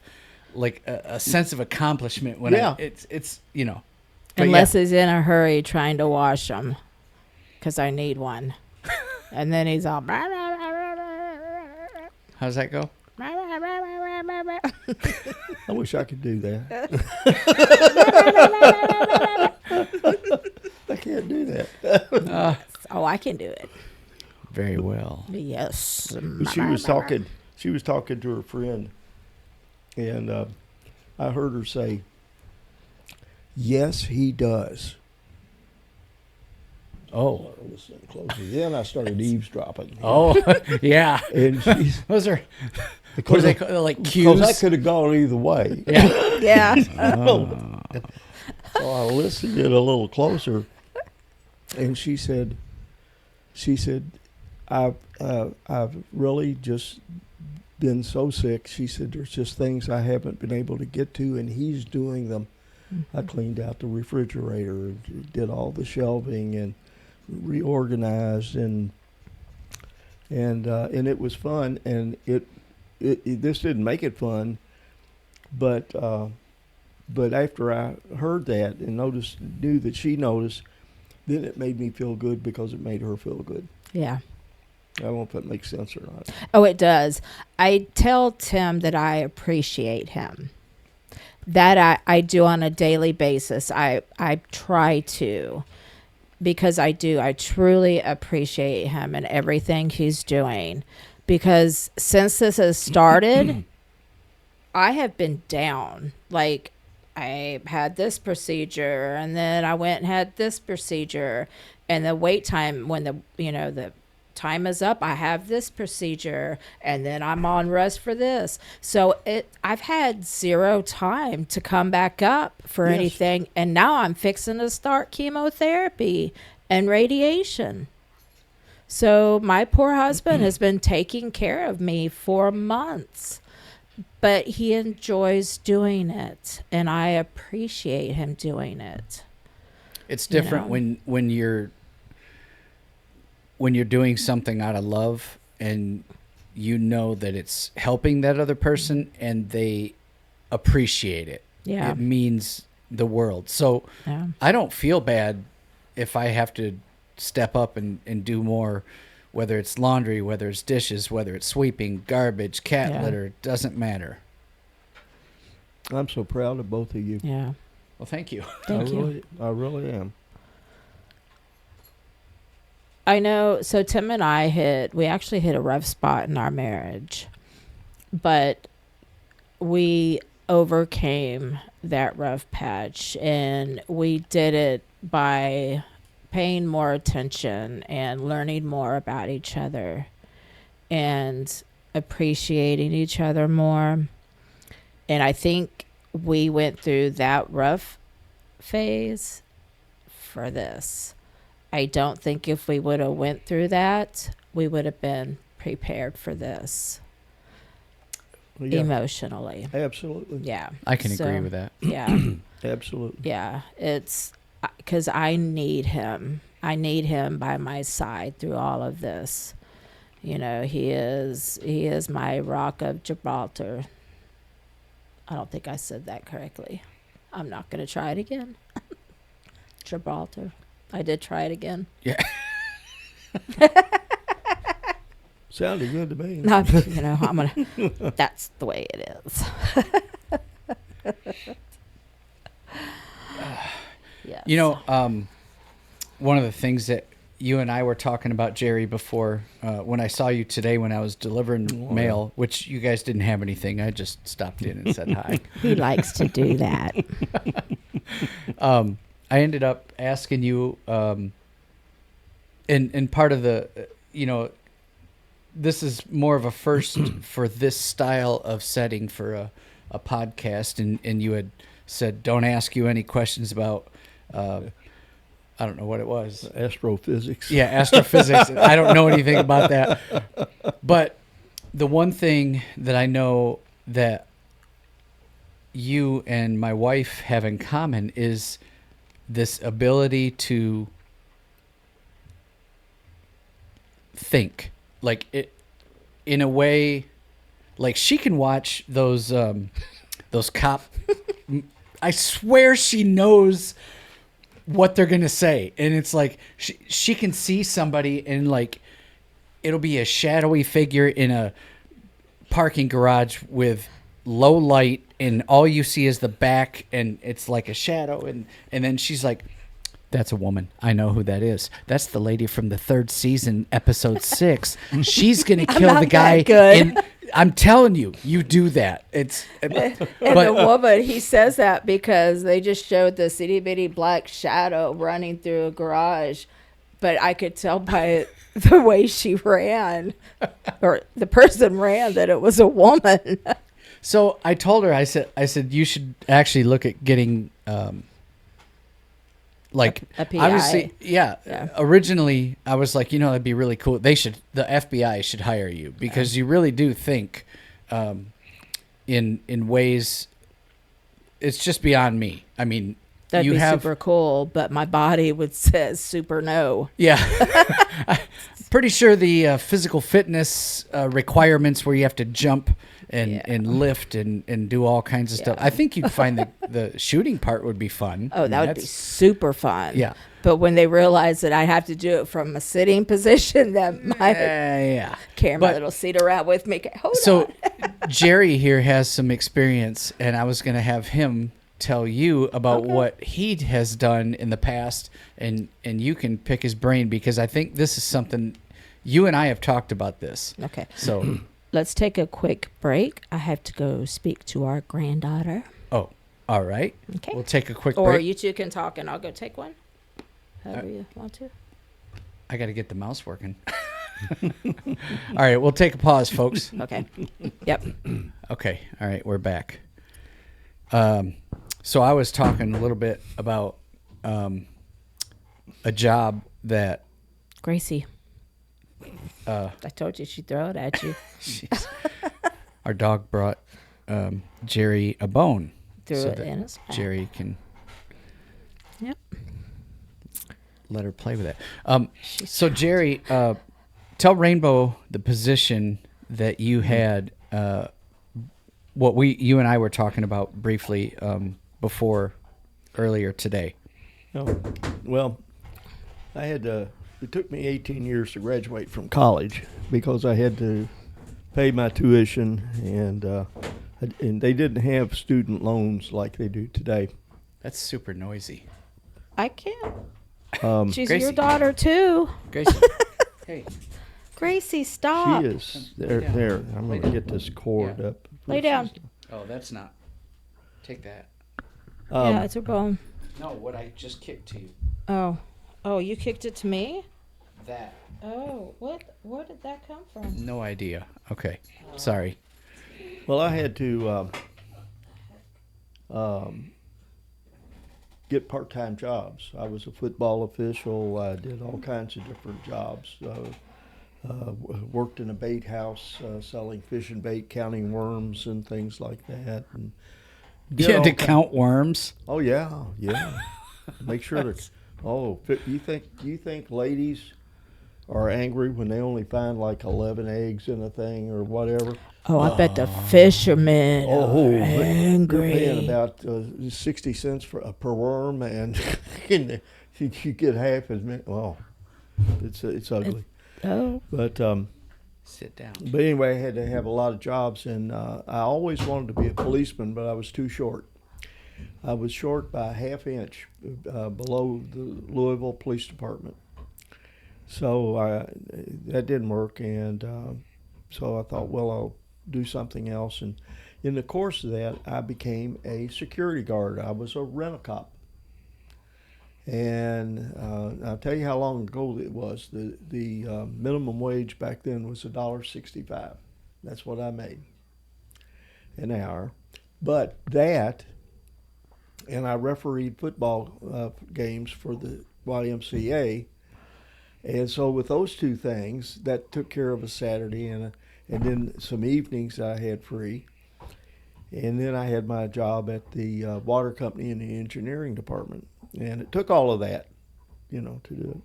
B: like a sense of accomplishment when
D: Yeah.
B: it's you know. But
C: Unless he's in a hurry trying to wash them, because I need one. And then he's all.
B: How's that go?
D: I wish I could do that. I can't do that.
C: Oh, I can do it.
B: Very well.
C: Yes.
D: But she was talking. She was talking to her friend, and I heard her say, "Yes, he does."
B: Oh.
D: Listening closely. Then I started eavesdropping.
B: Oh, yeah.
D: And she's
B: Those are what do they call like
D: because
B: cues?
D: I could have gone either way.
B: Yeah.
C: Yeah.
D: So I listened in a little closer, and she said, I've really just been so sick. She said, there's just things I haven't been able to get to, and he's doing them. I cleaned out the refrigerator, and did all the shelving, and reorganized, and it was fun. And it this didn't make it fun, but after I heard that and knew that she noticed, then it made me feel good because it made her feel good.
C: Yeah.
D: I don't know if that makes sense or not.
C: Oh, it does. I tell Tim that I appreciate him. That I do on a daily basis. I try to, because I do. I truly appreciate him and everything he's doing. Because since this has started, I have been down. Like, I had this procedure, and then I went and had this procedure, and the wait time when the time is up, I have this procedure, and then I'm on rest for this. So I've had zero time to come back up for
D: Yes.
C: anything, and now I'm fixing to start chemotherapy and radiation. So my poor husband has been taking care of me for months, but he enjoys doing it, and I appreciate him doing it.
B: It's different
C: know.
B: when you're doing something out of love and you know that it's helping that other person and they appreciate it.
C: Yeah.
B: It means the world. So
C: Yeah.
B: I don't feel bad if I have to step up and do more, whether it's laundry, whether it's dishes, whether it's sweeping, garbage, cat
C: Yeah.
B: litter, it doesn't matter.
D: I'm so proud of both of you.
C: Yeah.
B: Well, thank you.
C: Thank you.
D: I really am.
C: I know. So Tim and I we actually hit a rough spot in our marriage, but we overcame that rough patch, and we did it by paying more attention and learning more about each other and appreciating each other more. And I think we went through that rough phase for this. I don't think if we would have went through that, we would have been prepared for this
D: Yeah,
C: emotionally.
D: absolutely.
C: Yeah.
B: I can
C: So,
B: agree with that.
C: Yeah.
D: Absolutely.
C: Yeah. It's because I need him. I need him by my side through all of this. You know, he is my rock of Gibraltar. I don't think I said that correctly. I'm not going to try it again. Gibraltar. I did try it again.
B: Yeah.
D: Sounded good to me.
C: No, you know, I'm gonna. That's the way it is. Yes.
B: You know, one of the things that you and I were talking about Jerry before when I saw you today when I was delivering mail, which you guys didn't have anything. I just stopped in and said hi.
C: He likes to do that.
B: I ended up asking you, and part of the, this is more of a first for this style of setting for a podcast, and you had said, don't ask you any questions about, I don't know what it was.
D: Astrophysics.
B: Yeah, astrophysics. I don't know anything about that. But the one thing that I know that you and my wife have in common is this ability to think. Like it, in a way, like she can watch those cop. I swear she knows what they're gonna say, and it's like she can see somebody and like it'll be a shadowy figure in a parking garage with low light, and all you see is the back, and it's like a shadow, and then she's like, that's a woman. I know who that is. That's the lady from the 3rd season, episode 6. She's gonna kill the guy. I'm telling you, you do that.
C: And the woman, he says that because they just showed this itty bitty black shadow running through a garage, but I could tell by the way she ran, or the person ran, that it was a woman.
B: So I told her, I said you should actually look at getting like
C: a PI.
B: Obviously, yeah. Originally, I was like, that'd be really cool. The FBI should hire you because you really do think in ways. It's just beyond me. I mean,
C: that'd be super cool, but my body would say super no.
B: Yeah, I'm pretty sure the physical fitness requirements where you have to jump and lift and do all kinds of stuff. I think you'd find the shooting part would be fun.
C: Oh, that would be super fun.
B: Yeah.
C: But when they realize that I have to do it from a sitting position, that my camera that'll sit around with me. Hold on.
B: Jerry here has some experience, and I was going to have him tell you about what he has done in the past, and you can pick his brain because I think this is something you and I have talked about this.
C: Okay.
B: So
C: let's take a quick break. I have to go speak to our granddaughter.
B: Oh, all right.
C: Okay.
B: We'll take a quick
C: break. Or
B: break.
C: you two can talk and I'll go take one. However you want to.
B: I got to get the mouse working. All right. We'll take a pause, folks.
C: Okay. Yep.
B: Okay. All right. We're back. So I was talking a little bit about a job that
C: Gracie. I told you she'd throw it at you.
B: Our dog brought Jerry a bone.
C: Threw it in his mouth.
B: Jerry can let her play with it. So Jerry, tell Rainbow the position that you had, what you and I were talking about briefly earlier today.
D: Oh, well, I had it took me 18 years to graduate from college because I had to pay my tuition, and they didn't have student loans like they do today.
B: That's super noisy.
C: I can't. She's
B: Gracie.
C: your daughter too.
B: Gracie. Hey.
C: Gracie, stop.
D: She is. There. I'm going to get this cord up.
C: Lay down.
B: Oh, that's not. Take that.
C: Yeah, it's her bone.
B: No, what I just kicked to you.
C: Oh, you kicked it to me?
B: That.
C: Oh, where did that come from?
B: No idea. Okay. Sorry.
D: Well, I had to get part-time jobs. I was a football official. I did all kinds of different jobs. Worked in a bait house selling fish and bait, counting worms and things like that. And
B: you had to count worms?
D: Oh, yeah. Make sure that. Oh, you think ladies are angry when they only find like 11 eggs in a thing or whatever?
C: Oh, I bet the fishermen are angry.
D: They're paying about 60 cents per worm, and you get half as many. Well, it's ugly. But
B: sit down.
D: But anyway, I had to have a lot of jobs, and I always wanted to be a policeman, but I was too short. I was short by a half inch below the Louisville Police Department. So that didn't work, and so I thought, well, I'll do something else. And in the course of that, I became a security guard. I was a rent-a-cop. And I'll tell you how long ago it was. The minimum wage back then was $1.65. That's what I made an hour. But that, and I refereed football games for the YMCA. And so with those two things, that took care of a Saturday, and then some evenings I had free. And then I had my job at the water company in the engineering department. And it took all of that, to do it.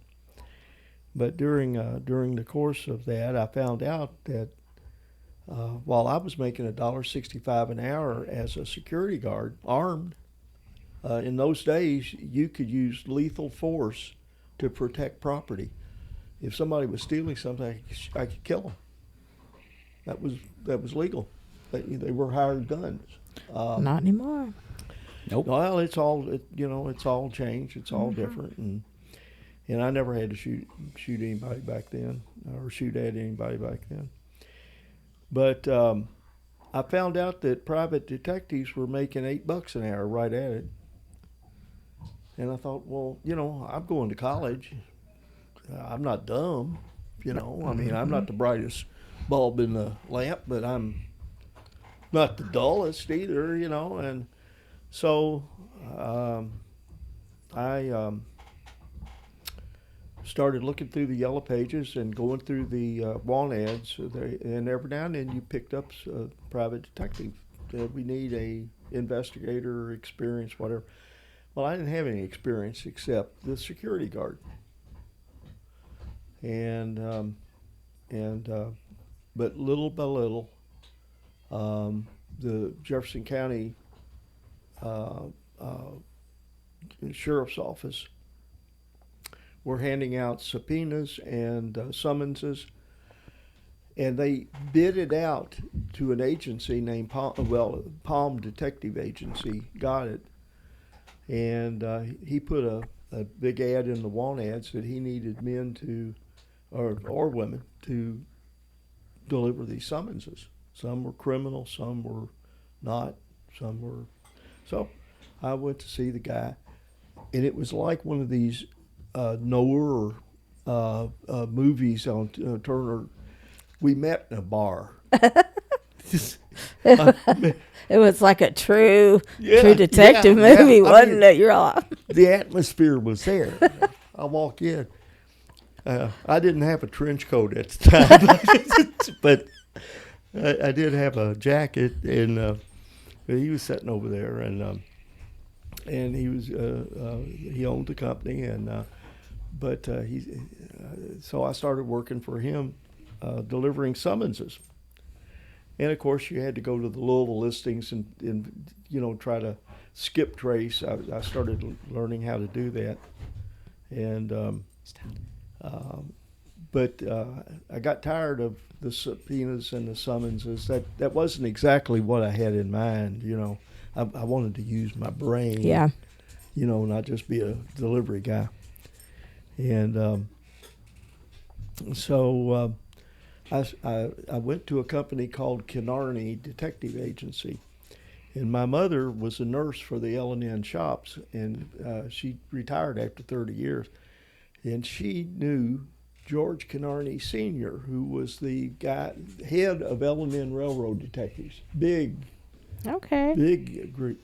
D: But during the course of that, I found out that while I was making $1.65 an hour as a security guard, armed, in those days you could use lethal force to protect property. If somebody was stealing something, I could kill them. That was legal. They were hired guns.
C: Not anymore.
B: Nope.
D: Well, it's all changed. It's all different, and I never had to shoot anybody back then, or shoot at anybody back then. But I found out that private detectives were making $8 an hour right at it, and I thought, well, I'm going to college. I'm not dumb, I mean, I'm not the brightest bulb in the lamp, but I'm not the dullest either, and so I started looking through the yellow pages and going through the want ads, and every now and then you picked up a private detective. We need a investigator, experience, whatever. Well, I didn't have any experience except the security guard, and but little by little, the Jefferson County Sheriff's Office were handing out subpoenas and summonses, and they bid it out to an agency named Palm Detective Agency got it, and he put a big ad in the want ads that he needed men to, or women to deliver these summonses. Some were criminal, some were not, some were. So I went to see the guy, and it was like one of these Noir movies on Turner. We met in a bar.
C: It was like a true detective movie, wasn't it? You're all.
D: The atmosphere was there. I walk in. I didn't have a trench coat at the time, but I did have a jacket, and he was sitting over there, and he was he owned the company, and so I started working for him, delivering summonses. And of course, you had to go to the Louisville listings and try to skip trace. I started learning how to do that, and but I got tired of the subpoenas and the summonses. That wasn't exactly what I had in mind. I wanted to use my brain.
C: Yeah.
D: Not just be a delivery guy. And so I went to a company called Kenarney Detective Agency, and my mother was a nurse for the L&N shops, and she retired after 30 years, and she knew George Kenarney Sr., who was the head of L&N Railroad Detectives, big group.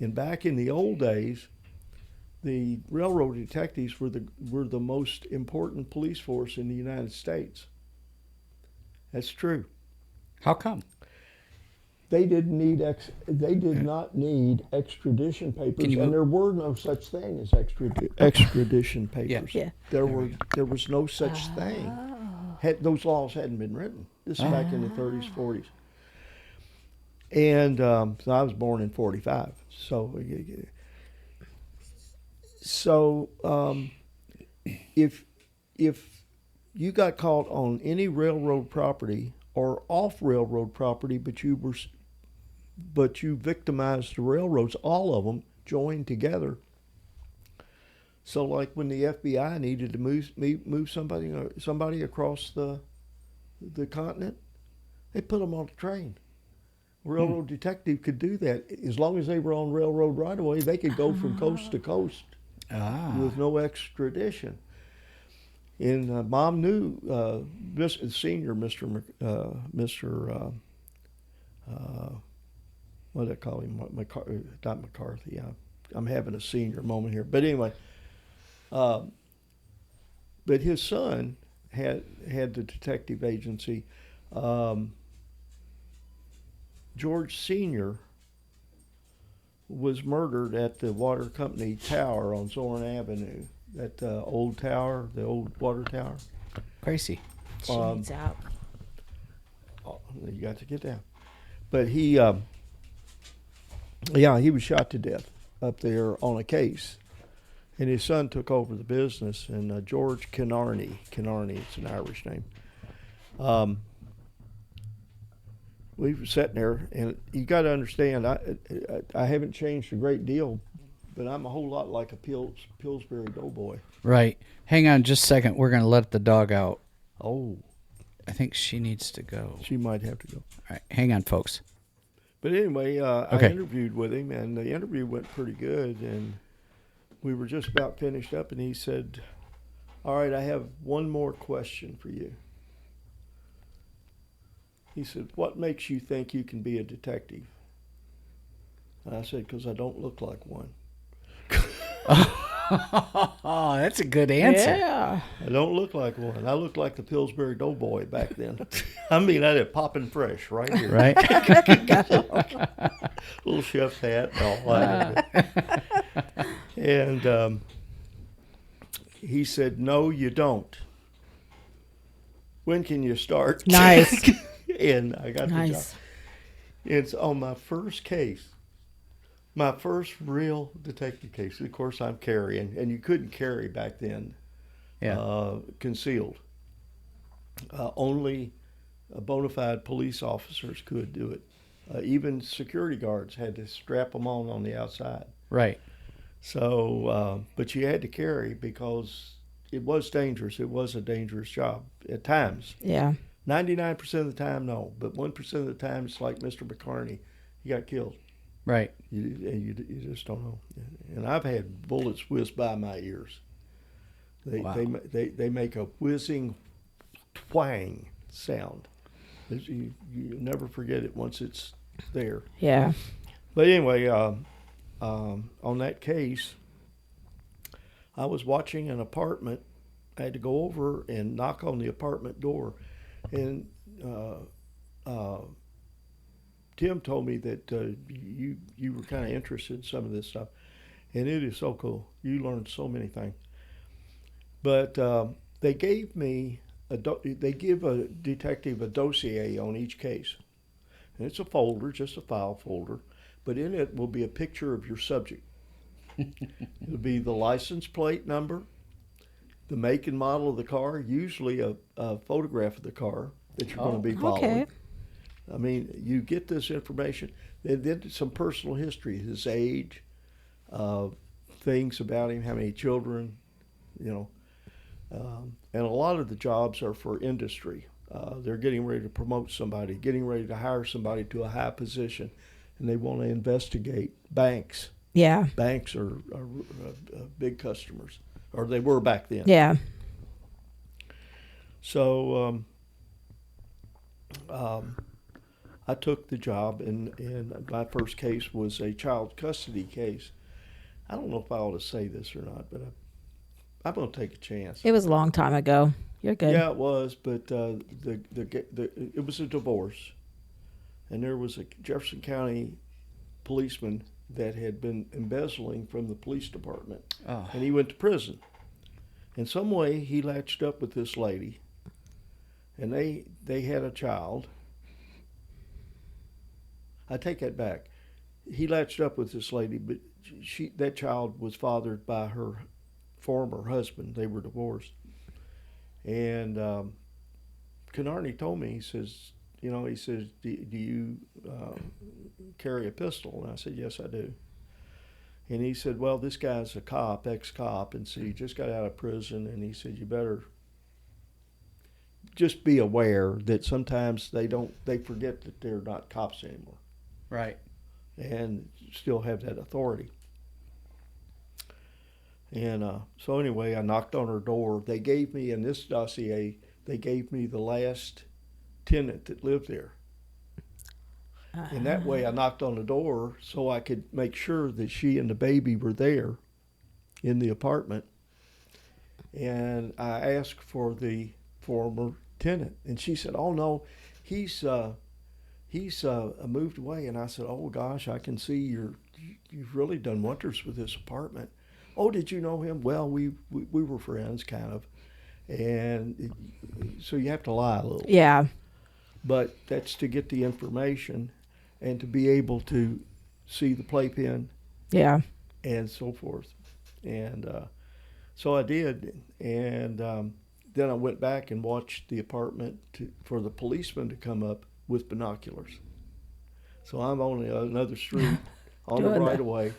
D: And back in the old days, the railroad detectives were the most important police force in the United States. That's true.
B: How come?
D: They did not need extradition papers, and there were no such thing as extradition papers.
C: Yeah.
D: There was no such thing. Those laws hadn't been written. This is back in the 30s, 40s. And so I was born in 45. So if you got caught on any railroad property or off railroad property, but you victimized the railroads, all of them joined together So, like when the FBI needed to move somebody across the continent, they put them on the train. Railroad detective could do that as long as they were on railroad right away. They could go from coast to coast with no extradition. And Mom knew senior Mr. What do I call him? Not McCarthy. I'm having a senior moment here. But anyway, but his son had the detective agency. George Sr. was murdered at the water company tower on Zorn Avenue. That old tower, the old water tower.
B: Crazy.
C: She needs out.
D: Oh, you got to get down. But he was shot to death up there on a case. And his son took over the business, and George Kinarney, it's an Irish name. We were sitting there, and you got to understand, I haven't changed a great deal, but I'm a whole lot like a Pillsbury Doughboy.
B: Right. Hang on just a second. We're going to let the dog out.
D: Oh.
B: I think she needs to go.
D: She might have to go.
B: All right. Hang on, folks.
D: But anyway,
B: Okay.
D: I interviewed with him, and the interview went pretty good, and we were just about finished up, and he said, all right, I have one more question for you. He said, what makes you think you can be a detective? And I said, because I don't look like one.
B: Oh, that's a good answer.
C: Yeah.
D: I don't look like one. I look like the Pillsbury Doughboy back then. I mean, I had popping fresh right here.
B: Right?
D: Little chef's hat and all that. And he said, no, you don't. When can you start?
C: Nice.
D: And I got the job.
C: Nice.
D: It's on my first case, my first real detective case. Of course, I'm carrying, and you couldn't carry back then, concealed. Only bona fide police officers could do it. Even security guards had to strap them on the outside.
B: Right.
D: So, but you had to carry because it was dangerous. It was a dangerous job at times.
C: Yeah.
D: 99% of the time, no. But 1% of the time, it's like Mr. McCartney. He got killed.
B: Right.
D: You just don't know. And I've had bullets whiz by my ears. They make a whizzing twang sound. You never forget it once it's there.
C: Yeah.
D: But anyway, on that case, I was watching an apartment. I had to go over and knock on the apartment door. And Tim told me that you were kind of interested in some of this stuff, and it is so cool. You learn so many things. But they give a detective a dossier on each case, and it's a folder, just a file folder, but in it will be a picture of your subject. It'll be the license plate number, the make and model of the car, usually a photograph of the car that you're going to be following.
C: Okay.
D: I mean, you get this information. Then some personal history, his age, things about him, how many children, and a lot of the jobs are for industry. They're getting ready to promote somebody, getting ready to hire somebody to a high position, and they want to investigate banks.
C: Yeah.
D: Banks are big customers. Or they were back then.
C: Yeah.
D: So I took the job, and my first case was a child custody case. I don't know if I ought to say this or not, but I'm going to take a chance.
C: It was a long time ago. You're good.
D: Yeah, it was, but it was a divorce, and there was a Jefferson County policeman that had been embezzling from the police department, and he went to prison. In some way, he latched up with this lady, and they had a child. I take that back. He latched up with this lady, but that child was fathered by her former husband. They were divorced. And Kinarney told me, he says, do you carry a pistol? And I said, yes, I do. And he said, well, this guy's a cop, ex-cop, and so he just got out of prison. And he said, you better just be aware that sometimes they forget that they're not cops anymore.
B: Right.
D: And still have that authority. And so anyway, I knocked on her door. They gave me, in this dossier, they gave me the last tenant that lived there. And that way I knocked on the door so I could make sure that she and the baby were there in the apartment. And I asked for the former tenant. And she said, oh, no, he's moved away. And I said, oh, gosh, I can see you've really done wonders with this apartment. Oh, did you know him? Well, we were friends, kind of. And so you have to lie a little.
C: Yeah.
D: But that's to get the information and to be able to see the playpen.
C: Yeah.
D: And so forth. And so I did. And then I went back and watched the apartment for the policeman to come up with binoculars. So I'm on another street on the right of way.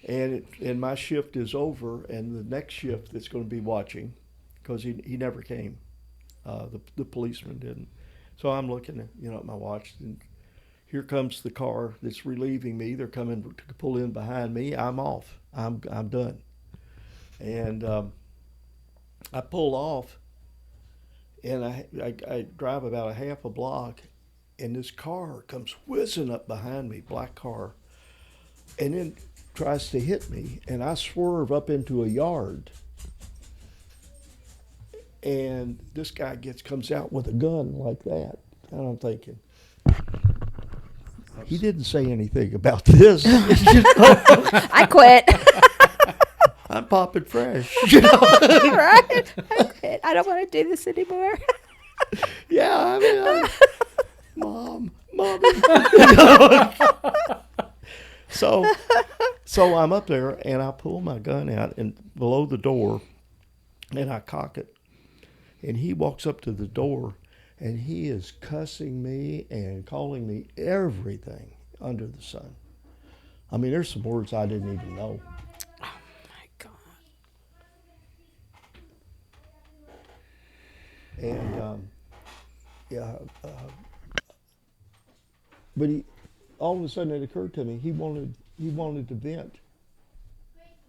D: And my shift is over, and the next shift that's going to be watching, because he never came. The policeman didn't. So I'm looking at my watch, and here comes the car that's relieving me. They're coming to pull in behind me. I'm off. I'm done. And I pull off, and I drive about a half a block, and this car comes whizzing up behind me, black car, and then tries to hit me, and I swerve up into a yard, and this guy comes out with a gun like that, and I'm thinking, he didn't say anything about this.
C: I quit.
D: I'm popping fresh.
C: Right? I quit. I don't want to do this anymore.
D: Yeah, I mean, Mommy. So I'm up there, and I pull my gun out and below the door, and I cock it. And he walks up to the door, and he is cussing me and calling me everything under the sun. I mean, there's some words I didn't even know.
C: Oh, my God.
D: And, but all of a sudden it occurred to me, he wanted to vent.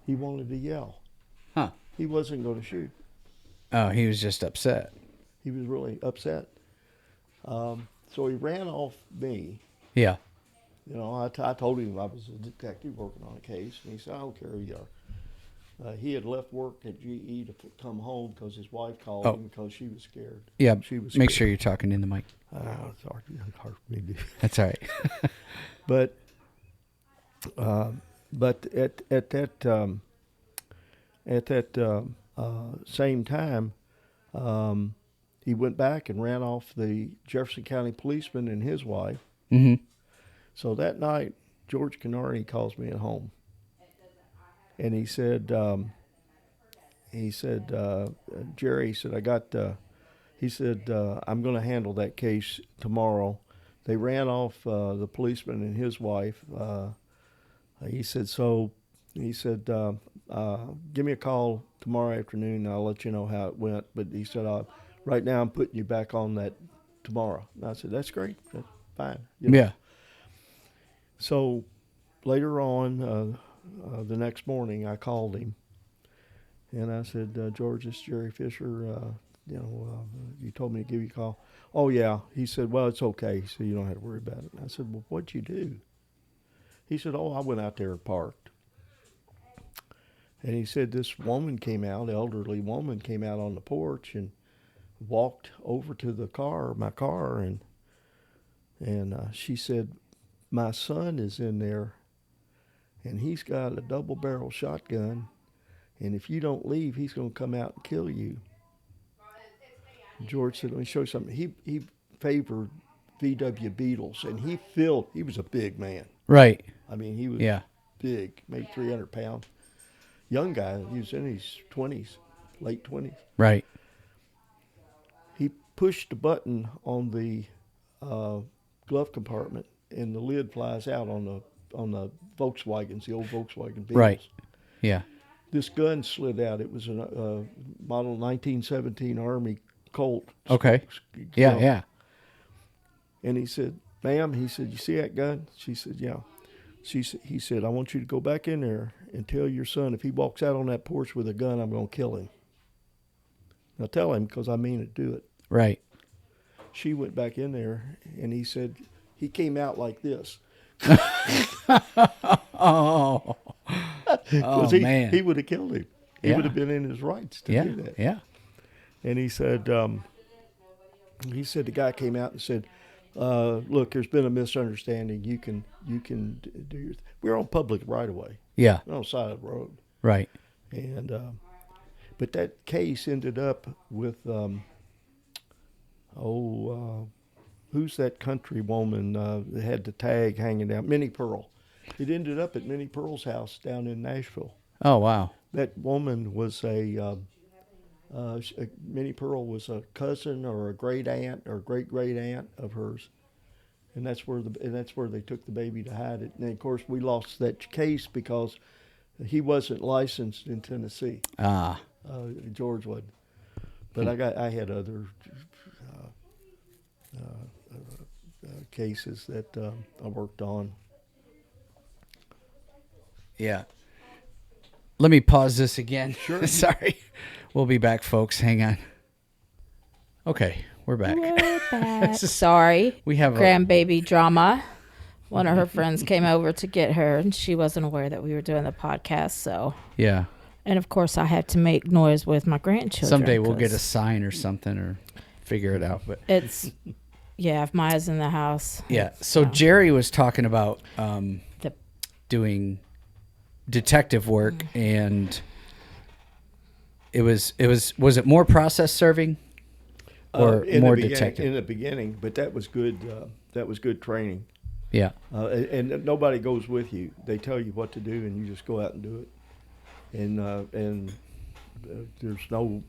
D: He wanted to yell.
B: Huh.
D: He wasn't going to shoot.
B: Oh, he was just upset.
D: He was really upset. So he ran off me.
B: Yeah.
D: You know, I told him I was a detective working on a case, and he said, I don't care who you are. He had left work at GE to come home because his wife called him because she was scared.
B: Yeah,
D: she was
B: make
D: scared.
B: sure you're talking in the mic.
D: It's hard for me to do.
B: That's all right.
D: But at that same time, he went back and ran off the Jefferson County policeman and his wife.
B: Mm-hmm.
D: So that night, George Canary calls me at home, and he said, Jerry, he said, I'm going to handle that case tomorrow. They ran off the policeman and his wife. He said, give me a call tomorrow afternoon, and I'll let you know how it went. But he said, right now I'm putting you back on that tomorrow. And I said, that's great. That's fine. You know?
B: Yeah.
D: So later on, the next morning, I called him, and I said, George, this is Jerry Fischer. You told me to give you a call. Oh, yeah. He said, well, it's okay. He said, you don't have to worry about it. And I said, well, what'd you do? He said, oh, I went out there and parked. And he said this woman came out, elderly woman came out on the porch and walked over to my car, and she said, my son is in there, and he's got a double-barrel shotgun, and if you don't leave, he's going to come out and kill you. George said, let me show you something. He favored VW Beetles, and he was a big man.
B: Right.
D: I mean, he was big, maybe 300 pounds. Young guy, he was in his 20s, late 20s.
B: Right.
D: He pushed the button on the glove compartment, and the lid flies out on the the Volkswagens, the old Volkswagen Beetles.
B: Right. Yeah.
D: This gun slid out. It was a model 1917 Army Colt.
B: Okay.
D: You
B: Yeah,
D: know.
B: yeah.
D: And he said, "Ma'am," he said, "you see that gun?" She said, "Yeah." He said, "I want you to go back in there and tell your son if he walks out on that porch with a gun, I'm going to kill him." Now tell him, because I mean it, do it.
B: Right.
D: She went back in there, and he said, he came out like this.
B: Oh.
D: Because
B: Man.
D: he would have killed him. He
B: Yeah.
D: would have been in his rights to
B: Yeah.
D: do that.
B: Yeah.
D: And he said the guy came out and said, "Look, there's been a misunderstanding. You can do your. We're on public right away.
B: Yeah.
D: We're on the side of the road."
B: Right.
D: And but that case ended up with who's that country woman that had the tag hanging down? Minnie Pearl. It ended up at Minnie Pearl's house down in Nashville.
B: Oh, wow.
D: That woman was Minnie Pearl was a cousin or a great aunt or great aunt of hers, and that's where they took the baby to hide it. And of course, we lost that case because he wasn't licensed in Tennessee.
B: Ah.
D: George wasn't. But I had other cases that I worked on.
B: Yeah. Let me pause this again.
D: Sure.
B: Sorry. We'll be back, folks. Hang on. Okay, we're back.
C: We're back.
B: This is-
C: Sorry.
B: We have
C: Grandbaby drama. One of her friends came over to get her, and she wasn't aware that we were doing the podcast. So,
B: Yeah.
C: and of course, I had to make noise with my grandchildren.
B: Someday we'll get a
C: 'cause
B: sign or something or figure it out. But
C: It's if Maya's in the house.
B: yeah. So Jerry was talking about
C: The-
B: doing detective work, and was it more process serving or
D: In
B: more
D: the beginning,
B: detective?
D: in the beginning, but that was good. That was good training.
B: Yeah.
D: And nobody goes with you. They tell you what to do, and you just go out and do it. And there's no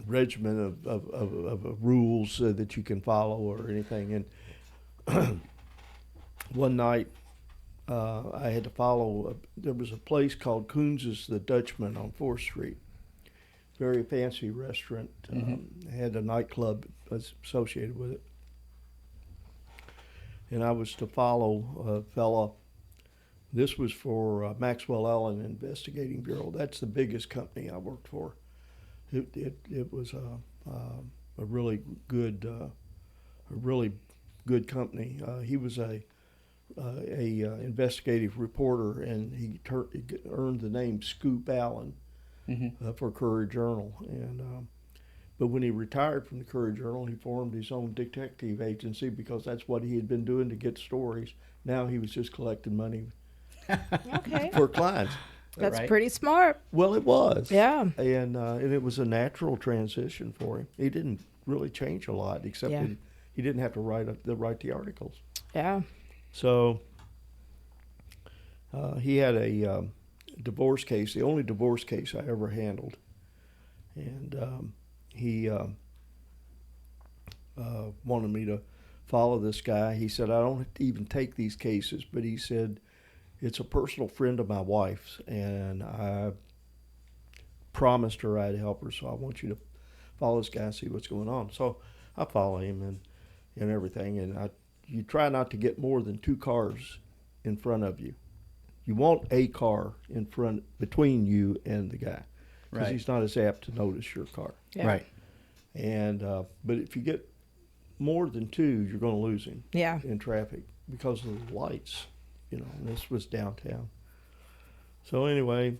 D: regimen of rules that you can follow or anything. And one night, I had to follow. There was a place called Coons's the Dutchman on 4th Street. Very fancy restaurant. Had a nightclub associated with it. And I was to follow a fella. This was for Maxwell Allen Investigating Bureau. That's the biggest company I worked for. It was a really good company. He was a investigative reporter, and he earned the name Scoop Allen for Courier Journal. And but when he retired from the Courier Journal, he formed his own detective agency because that's what he had been doing to get stories. Now he was just collecting money
C: Okay.
D: for clients.
C: That's
B: Right.
C: pretty smart.
D: Well, it was.
C: Yeah.
D: And it was a natural transition for him. He didn't really change a lot, except
C: Yeah.
D: that he didn't have to write the articles.
C: Yeah.
D: So he had a divorce case, the only divorce case I ever handled. And he wanted me to follow this guy. He said, "I don't even take these cases," but he said, "It's a personal friend of my wife's, and I promised her I'd help her, so I want you to follow this guy and see what's going on." So I follow him and everything, and you try not to get more than 2 cars in front of you. You want a car in front between you and the guy, because
B: Right.
D: he's not as apt to notice your car.
C: Yeah.
B: Right.
D: And but if you get more than 2, you're going to lose him
C: Yeah.
D: in traffic because of the lights. And this was downtown. So anyway,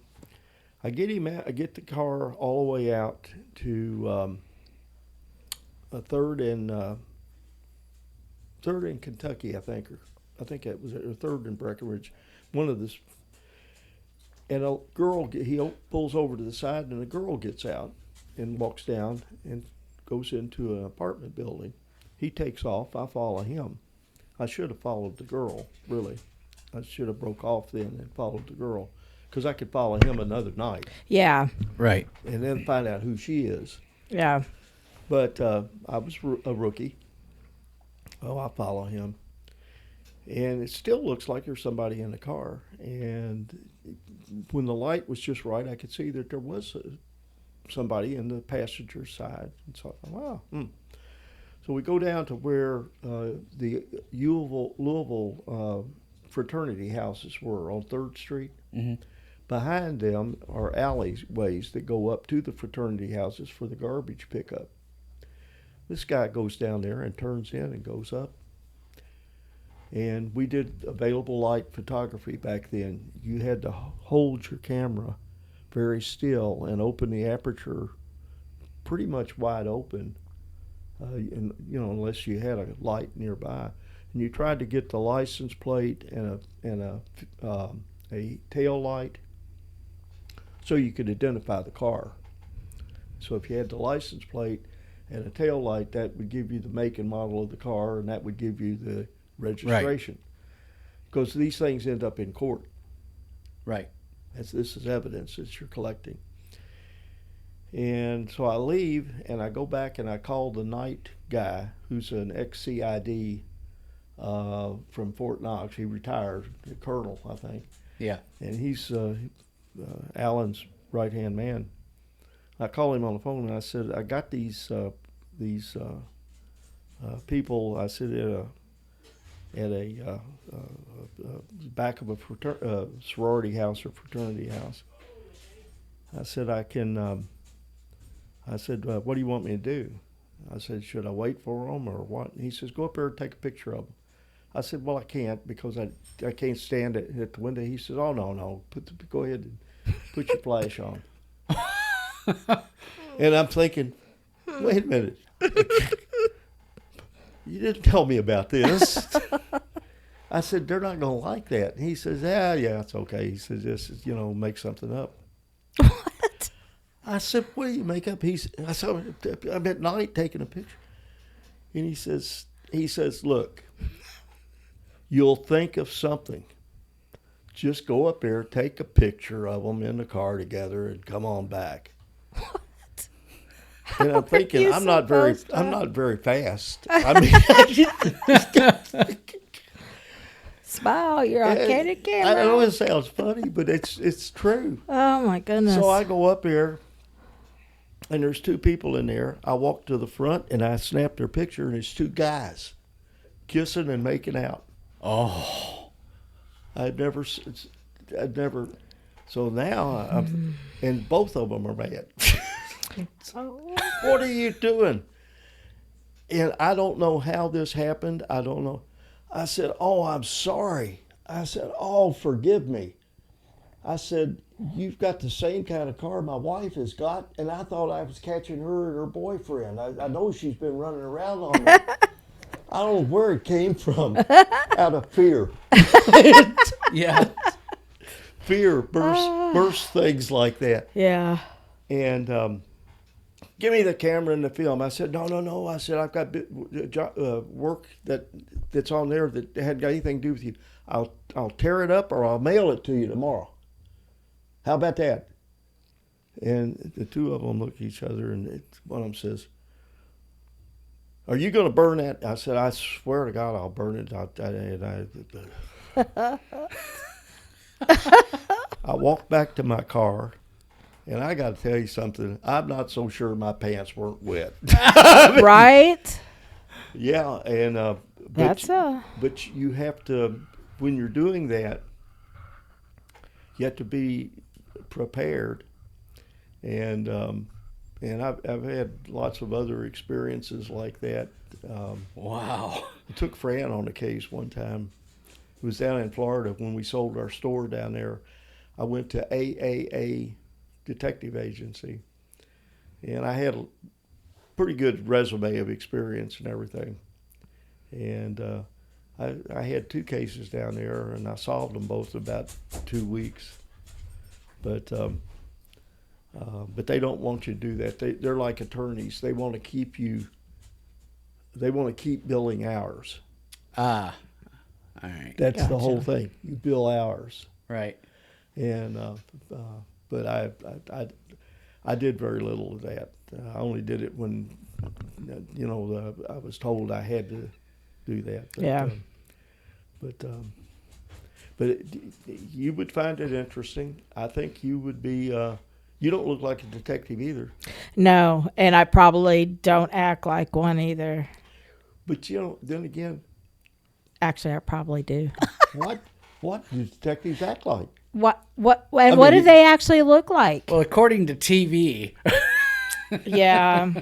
D: I get him out. I get the car all the way out to a third in Kentucky, I think it was a third in Breckenridge. One of this, and a girl. He pulls over to the side, and a girl gets out and walks down and goes into an apartment building. He takes off. I follow him. I should have followed the girl, really. I should have broke off then and followed the girl, because I could follow him another night
C: Yeah.
B: Right.
D: and then find out who she is.
C: Yeah.
D: But I was a rookie. Oh, I follow him. And it still looks like there's somebody in the car. And when the light was just right, I could see that there was somebody in the passenger side. And so I thought, wow. So we go down to where the Louisville fraternity houses were on 3rd Street.
B: Mm-hmm.
D: Behind them are alleyways that go up to the fraternity houses for the garbage pickup. This guy goes down there and turns in and goes up. And we did available light photography back then. You had to hold your camera very still and open the aperture pretty much wide open, and unless you had a light nearby. And you tried to get the license plate and a tail light so you could identify the car. So if you had the license plate and a tail light, that would give you the make and model of the car, and that would give you the registration. Because these things end up in court.
B: Right.
D: This is evidence that you're collecting. And so I leave and I go back and I call the night guy, who's an ex-CID from Fort Knox. He retired, a colonel, I think.
B: Yeah.
D: And he's Alan's right-hand man. I called him on the phone and I said, I got these people, I said, at a back of a sorority house or fraternity house. I said, what do you want me to do? I said, should I wait for them or what? And he says, go up there and take a picture of them. I said, well, I can't because I can't stand it at the window. He said, oh, no, go ahead and put your flash on. And I'm thinking, wait a minute. You didn't tell me about this. I said, they're not going to like that. And he says, yeah, it's okay. He says, just, make something up.
C: What?
D: I said, what do you make up? I said, I'm at night taking a picture. And he says, look, you'll think of something. Just go up there, take a picture of them in the car together, and come on back.
C: What?
D: And I'm thinking, I'm not very fast. I mean,
C: smile, you're on candid camera.
D: I know it sounds funny, but it's true.
C: Oh my goodness!
D: So I go up there, and there's 2 people in there. I walk to the front and I snap their picture, and it's 2 guys kissing and making out.
B: Oh,
D: I'd never. So now and both of them are mad. What are you doing? And I don't know how this happened. I don't know. I said, oh, I'm sorry. I said, oh, forgive me. I said, you've got the same kind of car my wife has got, and I thought I was catching her and her boyfriend. I know she's been running around on me. I don't know where it came from, out of fear.
B: yeah.
D: Fear bursts things like that.
C: Yeah.
D: And give me the camera and the film. I said, no. I said, I've got work that's on there that hadn't got anything to do with you. I'll tear it up or I'll mail it to you tomorrow. How about that? And the 2 of them look at each other, and one of them says, are you going to burn that? I said, I swear to God, I'll burn it. I walked back to my car. And I got to tell you something. I'm not so sure my pants weren't wet.
C: Right?
D: Yeah, and but you have to, when you're doing that, you have to be prepared. And I've had lots of other experiences like that.
B: Wow!
D: I took Fran on a case one time. It was down in Florida when we sold our store down there. I went to AAA detective agency, and I had a pretty good resume of experience and everything, and I had 2 cases down there, and I solved them both in about 2 weeks, but they don't want you to do that. They're like attorneys. They want to keep billing hours.
B: All right.
D: That's
C: Gotcha.
D: the whole thing. You bill hours.
B: Right.
D: And but I did very little of that. I only did it when I was told I had to do that. But,
C: Yeah.
D: But you would find it interesting. I think you would be. You don't look like a detective either.
C: No, and I probably don't act like one either.
D: But then again,
C: Actually, I probably do.
D: what do detectives act like?
C: What do they actually look like?
B: Well, according to TV.
C: Yeah.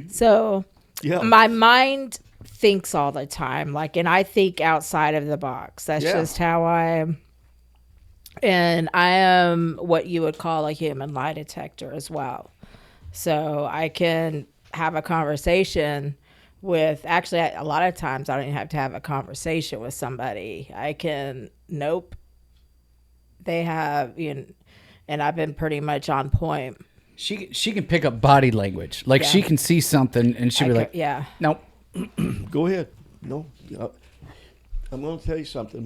C: So
D: Yeah.
C: my mind thinks all the time, and I think outside of the box. That's just how I am. And I am what you would call a human lie detector as well. So I can have a conversation with, actually, a lot of times I don't even have to have a conversation with somebody. I can, nope. They have, and I've been pretty much on point.
B: She can pick up body language. Like, she can see something and she'll be like,
C: yeah.
B: nope.
D: Go ahead. No, I'm going to tell you something.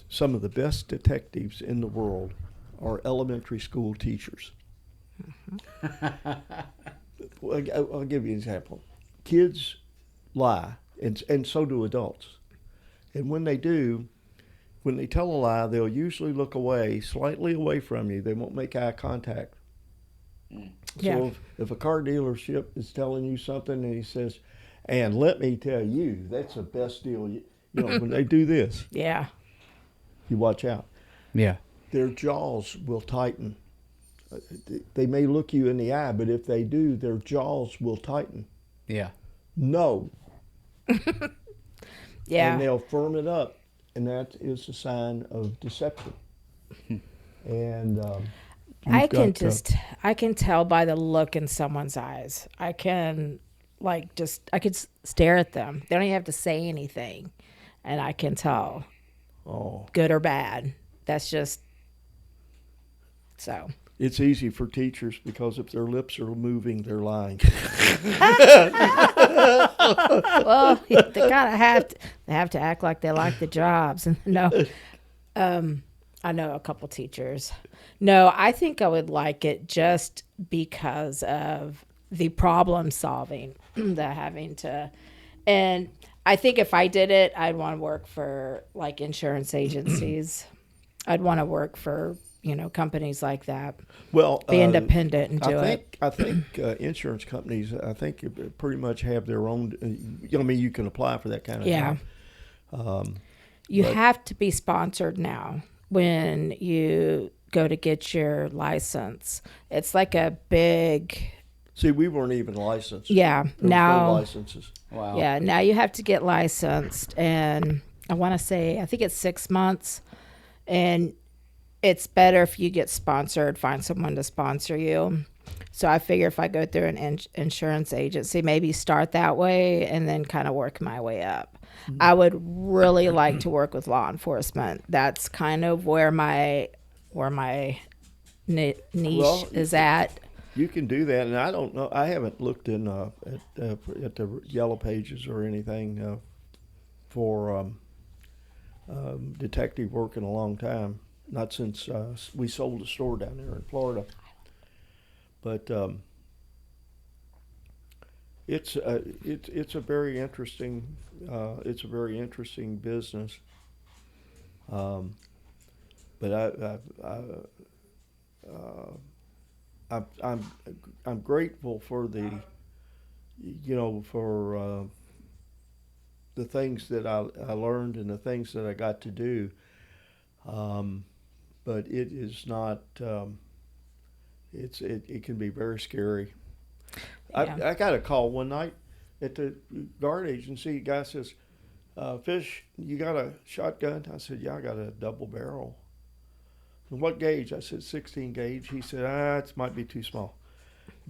D: Some of the best detectives in the world are elementary school teachers. Mm-hmm. I'll give you an example. Kids lie, and so do adults. And when they tell a lie, they'll usually look away, slightly away from you. They won't make eye contact. So if a car dealership is telling you something and he says, and let me tell you, that's the best deal. When they do this,
C: Yeah.
D: you watch out.
B: Yeah.
D: Their jaws will tighten. They may look you in the eye, but if they do, their jaws will tighten.
B: Yeah.
D: No.
C: Yeah.
D: And they'll firm it up, and that is a sign of deception. And
C: I can tell by the look in someone's eyes. I can stare at them. They don't even have to say anything, and I can tell.
D: Oh.
C: Good or bad. That's just so.
D: It's easy for teachers because if their lips are moving, they're lying.
C: Well, they gotta have to act like they like the jobs. No, I know a couple teachers. No, I think I would like it just because of the problem solving, the having to, and I think if I did it, I'd want to work for insurance agencies. I'd want to work for companies like that.
D: Well,
C: be independent and do it.
D: I think insurance companies, pretty much have their own. You can apply for that kind of job.
C: You have to be sponsored now when you go to get your license. It's like a big.
D: See, we weren't even licensed.
C: Yeah, now
D: no licenses.
B: Wow.
C: Yeah, now you have to get licensed, and I think it's 6 months, and it's better if you get sponsored, find someone to sponsor you. So I figure if I go through an insurance agency, maybe start that way and then kind of work my way up. Mm-hmm. I would really like to work with law enforcement. That's kind of where my niche is at.
D: You can do that, and I don't know. I haven't looked in at the yellow pages or anything for detective work in a long time. Not since we sold a store down there in Florida. But it's a very interesting business. But I'm grateful for the things that I learned and the things that I got to do. But it is not. It can be very scary. Yeah. I got a call one night at the guard agency. The guy says, "Fish, you got a shotgun?" I said, "Yeah, I got a double barrel." "And what gauge?" I said, 16 gauge. He said, "It might be too small."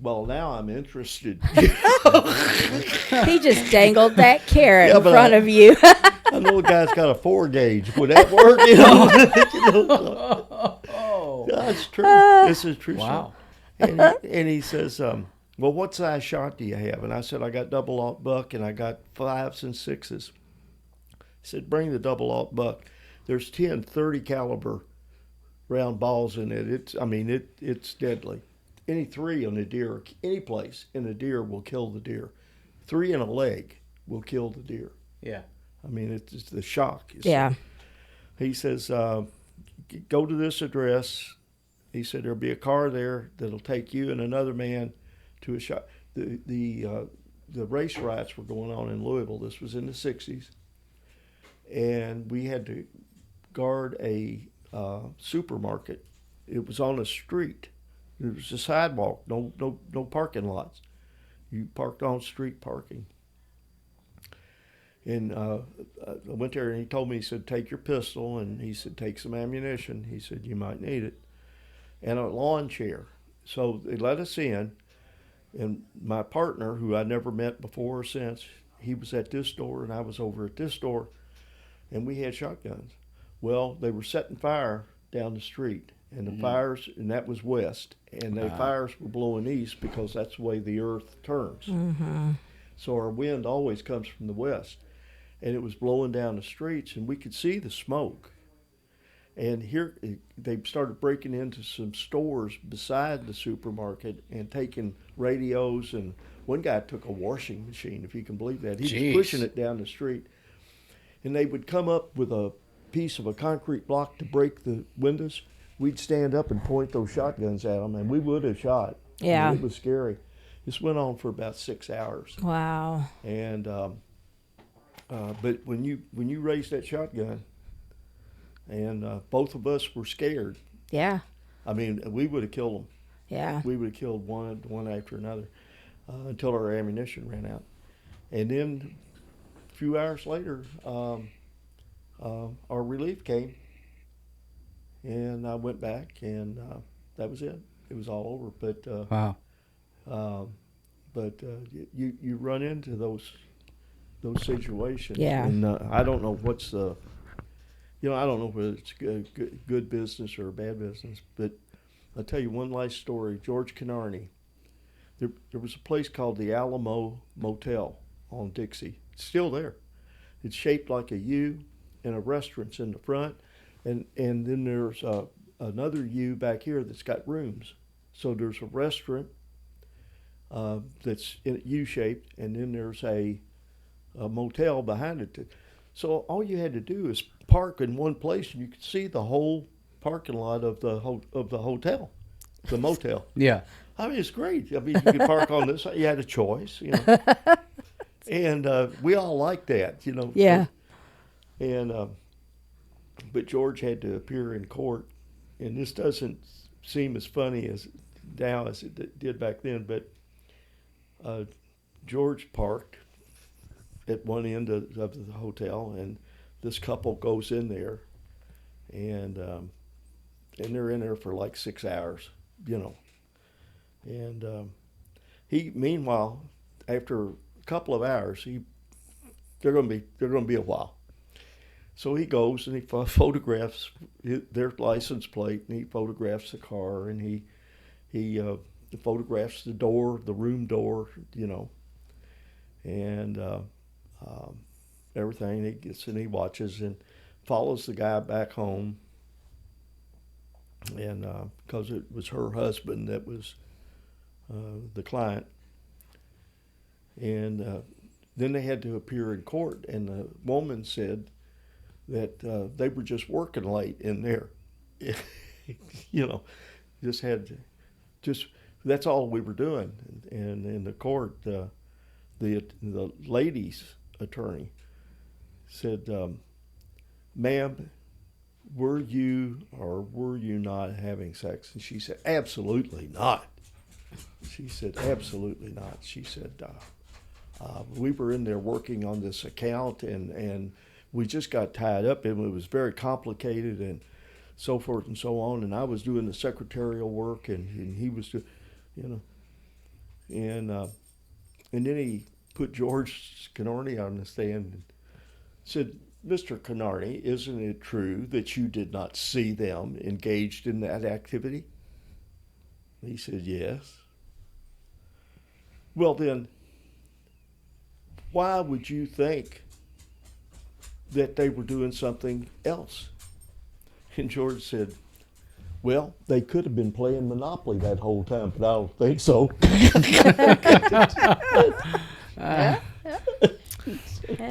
D: Well, now I'm interested.
C: He just dangled that carrot in front of you.
D: I know a guy's got a 4 gauge. Would that work? That's true. This is true.
B: Wow.
D: And he says, "Well, what size shot do you have?" And I said, "I got double aught buck and I got 5s and 6s." He said, "Bring the double aught buck. There's 10 30 caliber round balls in it. It's deadly. Any 3 on a deer, any place in a deer will kill the deer. 3 in a leg will kill the deer."
B: Yeah.
D: I mean, it's the shock.
C: Yeah.
D: He says, go to this address. He said, there'll be a car there that'll take you and another man to a shop. The race riots were going on in Louisville. This was in the 60s. And we had to guard a supermarket. It was on a street. It was a sidewalk, no parking lots. You parked on street parking. And I went there and he told me, he said, take your pistol, and he said, take some ammunition. He said, you might need it. And a lawn chair. So they let us in, and my partner, who I never met before or since, he was at this door and I was over at this door, and we had shotguns. Well, they were setting fire down the street, and the fires, and that was west, and the fires were blowing east because that's the way the earth turns.
C: Mm-hmm.
D: So our wind always comes from the west, and it was blowing down the streets, and we could see the smoke. And here they started breaking into some stores beside the supermarket and taking radios, and one guy took a washing machine, if you can believe that. He was pushing it down the street. And they would come up with a piece of a concrete block to break the windows. We'd stand up and point those shotguns at them, and we would have shot.
C: Yeah.
D: I mean, it was scary. This went on for about 6 hours.
C: Wow.
D: And but when you raised that shotgun, and both of us were scared.
C: Yeah.
D: I mean, we would have killed them.
C: Yeah.
D: We would have killed one after another until our ammunition ran out. And then a few hours later, our relief came, and I went back, and that was it. It was all over. But
B: Wow.
D: You run into those situations.
C: Yeah.
D: And I don't know what's the, I don't know whether it's good business or bad business. But I'll tell you one last story. George Kenarney. There was a place called the Alamo Motel on Dixie. It's still there. It's shaped like a U, and a restaurant's in the front, and then there's another U back here that's got rooms. So there's a restaurant that's U-shaped, and then there's a motel behind it. So all you had to do is park in one place, and you could see the whole parking lot of the hotel, the motel.
B: Yeah.
D: I mean, it's great. I mean, you could park on this side. You had a choice, and we all liked that,
C: Yeah.
D: And but George had to appear in court, and this doesn't seem as funny as now as it did back then. But George parked at one end of the hotel, and this couple goes in there, and they're in there for like 6 hours, And he, meanwhile, after a couple of hours, they're going to be a while. So he goes and he photographs their license plate, and he photographs the car, and he photographs the door, the room door, and everything. He gets and he watches and follows the guy back home, and because it was her husband that was the client, and then they had to appear in court, and the woman said that they were just working late in there, that's all we were doing. And in the court, the lady's attorney said, "Ma'am, were you or were you not having sex?" And she said, "Absolutely not." She said, "Absolutely not." She said, "We were in there working on this account, and we just got tied up, and it was very complicated, and so forth and so on. And I was doing the secretarial work, and he was, and then he put George Kenarney on the stand and said, "Mr. Kenarney, isn't it true that you did not see them engaged in that activity?" He said, "Yes." "Well, then, why would you think that they were doing something else?" And George said, "Well, they could have been playing Monopoly that whole time, but I don't think so."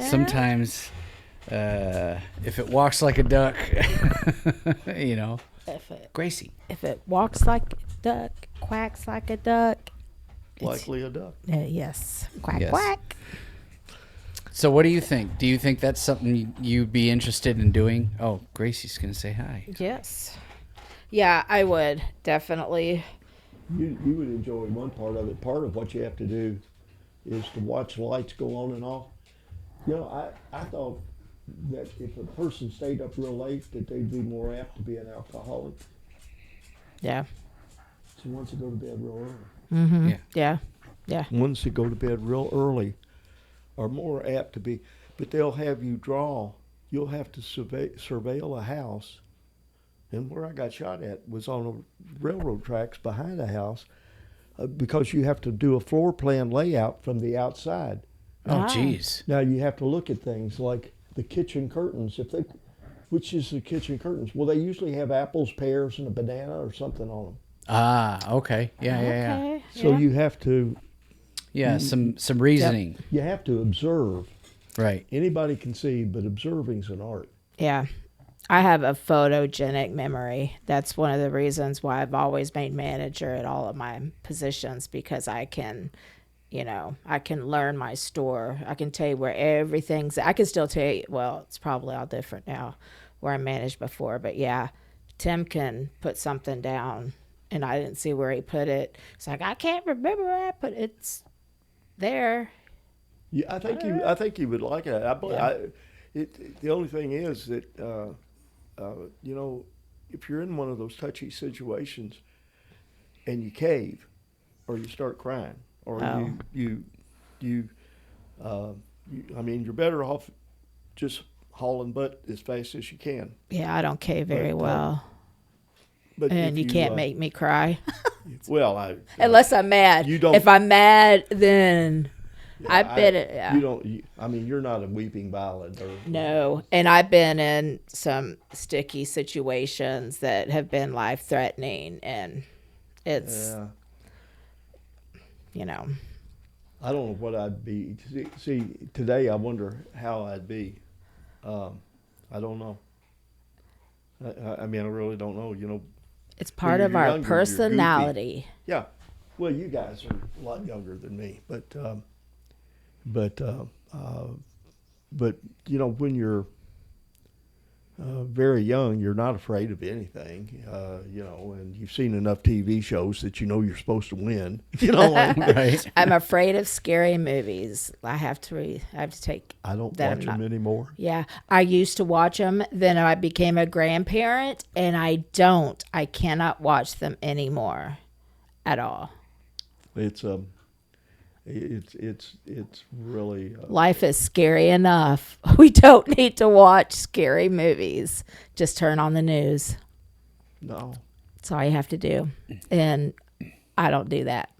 B: Sometimes If it walks like a duck, you know, Gracie.
C: If it walks like a duck, quacks like a duck.
D: Likely a duck.
C: Yes. Quack,
B: Yes.
C: quack.
B: So what do you think? Do you think that's something you'd be interested in doing? Oh, Gracie's going to say hi.
C: Yes. Yeah, I would. Definitely.
D: You would enjoy one part of it. Part of what you have to do is to watch lights go on and off. You know, I thought that if a person stayed up real late, that they'd be more apt to be an alcoholic.
C: Yeah.
D: So ones that go to bed real early.
C: Mm-hmm.
B: Yeah.
C: Yeah. Yeah.
D: Ones that go to bed real early are more apt to be, but they'll have you draw. You'll have to surveil a house. And where I got shot at was on the railroad tracks behind a house because you have to do a floor plan layout from the outside.
B: Oh,
C: Ah.
B: geez.
D: Now you have to look at things like the kitchen curtains. Which is the kitchen curtains? Well, they usually have apples, pears, and a banana or something on them.
B: Ah, okay. Yeah.
C: Okay.
D: So
C: yeah.
D: you have to
B: Some reasoning.
D: you have to observe.
B: Right.
D: Anybody can see, but observing's an art.
C: Yeah. I have a photogenic memory. That's one of the reasons why I've always made manager at all of my positions, because I can, I can learn my store. I can tell you where everything's. I can still tell you, well, it's probably all different now where I managed before. But yeah, Tim can put something down and I didn't see where he put it. It's like, I can't remember where I put it. It's there.
D: Yeah, I think you would like it. The only thing is that if you're in one of those touchy situations and you cave or you start crying or you're better off just hauling butt as fast as you can.
C: Yeah, I don't cave very well.
D: But
C: And you can't make me cry.
D: Well,
C: Unless I'm mad.
D: You don't.
C: If I'm mad, then I've been.
D: You don't. You're not a weeping ballad.
C: No, and I've been in some sticky situations that have been life threatening, and it's,
D: I don't know what I'd be. See, today I wonder how I'd be. I don't know. I really don't know.
C: it's part of
D: you're
C: our
D: younger, you're goofy.
C: personality.
D: Yeah. Well, you guys are a lot younger than me, but when you're very young, you're not afraid of anything, and you've seen enough TV shows that you're supposed to win,
B: Right.
C: I'm afraid of scary movies. I have to take.
D: I don't
C: that
D: watch
C: I'm
D: them anymore.
C: Yeah, I used to watch them. Then I became a grandparent, and I cannot watch them anymore, at all.
D: It's really
C: Life is scary enough. We don't need to watch scary movies. Just turn on the news.
D: no.
C: That's all you have to do. And I don't do that.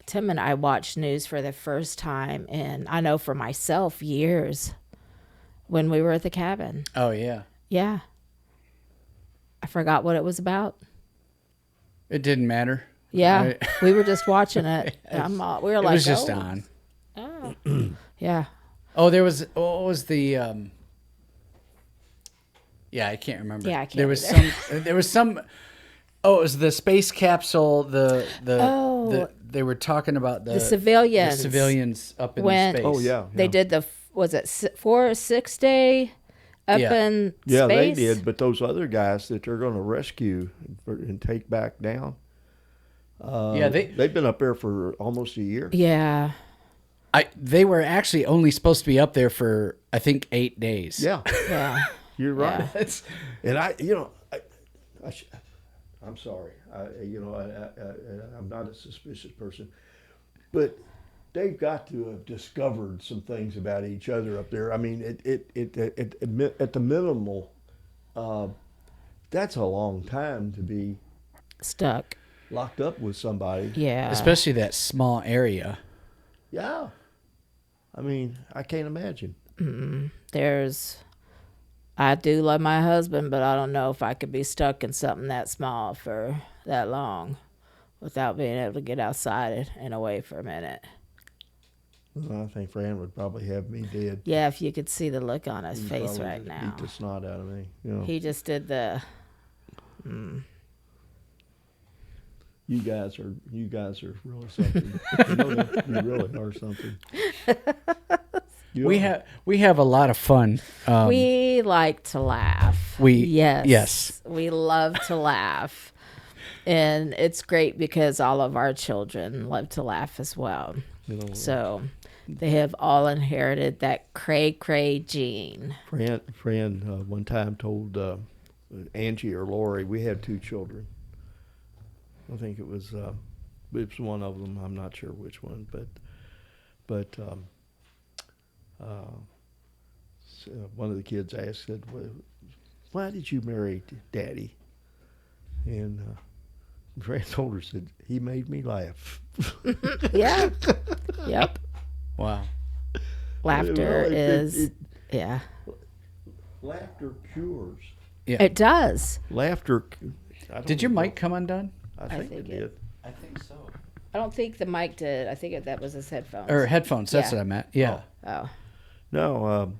C: Tim and I watched news for the first time in, I know for myself, years, when we were at the cabin.
B: Oh, yeah.
C: Yeah. I forgot what it was about.
B: It didn't matter.
C: Yeah. We were just watching it. And we were
B: It
C: like,
B: was just
C: oh.
B: on.
C: Oh. Yeah.
B: Oh, there was. What was the? Yeah, I can't remember.
C: Yeah, I can't
B: There was
C: either.
B: some. There was some. Oh, it was the space capsule. They were talking about the
C: civilians.
B: The civilians up in
C: When-
B: space.
D: Oh yeah.
C: They did was it 4 or 6 day up
B: Yeah.
C: in
D: Yeah,
C: space?
D: they did. But those other guys that they're going to rescue and take back down.
B: Yeah,
D: They've been up there for almost a year.
C: Yeah.
B: They were actually only supposed to be up there for I think 8 days.
D: Yeah,
C: Yeah.
D: you're right.
C: Yeah.
B: It's,
D: And I'm sorry. I'm not a suspicious person, but they've got to have discovered some things about each other up there. I mean, at the minimal, that's a long time to be
C: Stuck.
D: locked up with somebody.
C: Yeah.
B: especially that small area.
D: Yeah. I mean, I can't imagine.
C: I do love my husband, but I don't know if I could be stuck in something that small for that long without being able to get outside and away for a minute.
D: I think Fran would probably have me dead.
C: Yeah, if you could see the look on his
D: He'd
C: face
D: probably
C: right
D: just
C: now.
D: beat the snot out of me. You know.
C: He just did the.
D: You guys are really something. You really are something.
B: We have a lot of fun.
C: We like to laugh.
B: Yes.
C: We love to laugh. And it's great because all of our children love to laugh as well. So they have all inherited that cray gene.
D: Fran one time told Angie or Lori, we had 2 children. I think it was one of them. I'm not sure which one, but one of the kids said, well, why did you marry Daddy? And Fran told her, said, he made me laugh.
C: Yeah. Yep.
B: Wow.
C: Laughter is,
D: Laughter cures.
B: Yeah.
C: It does.
D: Laughter.
B: Did your mic come undone?
D: I think it did.
B: I think so.
C: I don't think the mic did. I think that was his headphones.
B: Or headphones. That's
C: Yeah.
B: what I meant. Yeah.
C: Oh.
D: No,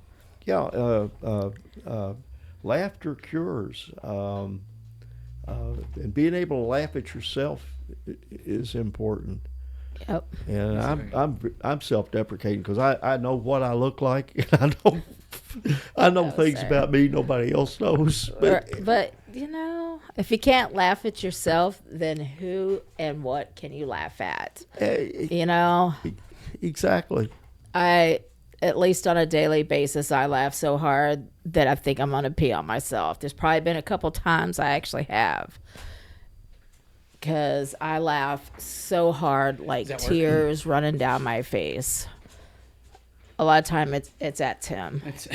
D: laughter cures, and being able to laugh at yourself is important.
C: Yep.
D: And I'm self-deprecating because I know what I look like, and I know things about me nobody else knows.
C: But if you can't laugh at yourself, then who and what can you laugh at?
D: Exactly.
C: At least on a daily basis, I laugh so hard that I think I'm going to pee on myself. There's probably been a couple times I actually have. Because I laugh so hard, like tears running down my face. A lot of time it's at Tim.
B: It's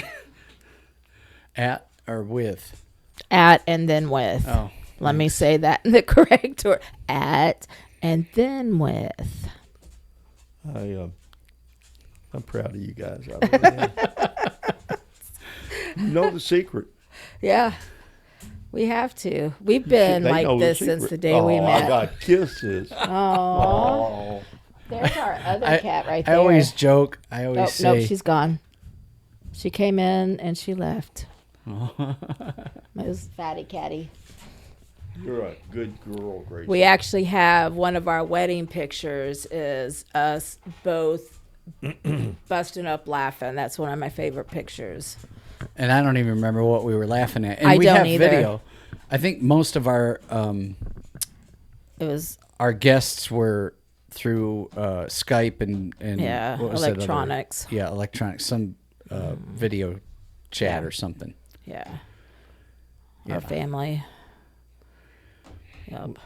B: at or with?
C: At and then with.
B: Oh.
C: Let me say that in the correct order. At and then with.
D: I'm proud of you guys. I really am. You know the secret.
C: Yeah. We have to. We've been like this since the day we met.
D: I got kisses.
C: Oh. There's our other cat right there.
B: I always joke. I always say.
C: Nope, she's gone. She came in and she left. Miss Fatty Catty.
D: You're a good girl, Grace.
C: We actually have one of our wedding pictures is us both busting up laughing. That's one of my favorite pictures.
B: And I don't even remember what we were laughing at. And
C: I
B: we
C: don't
B: have
C: either.
B: video. I think most of our our guests were through Skype and what was that other-
C: electronics.
B: Electronics. Some video chat or something.
C: Yeah.
B: Yeah.
C: Our family. Yep.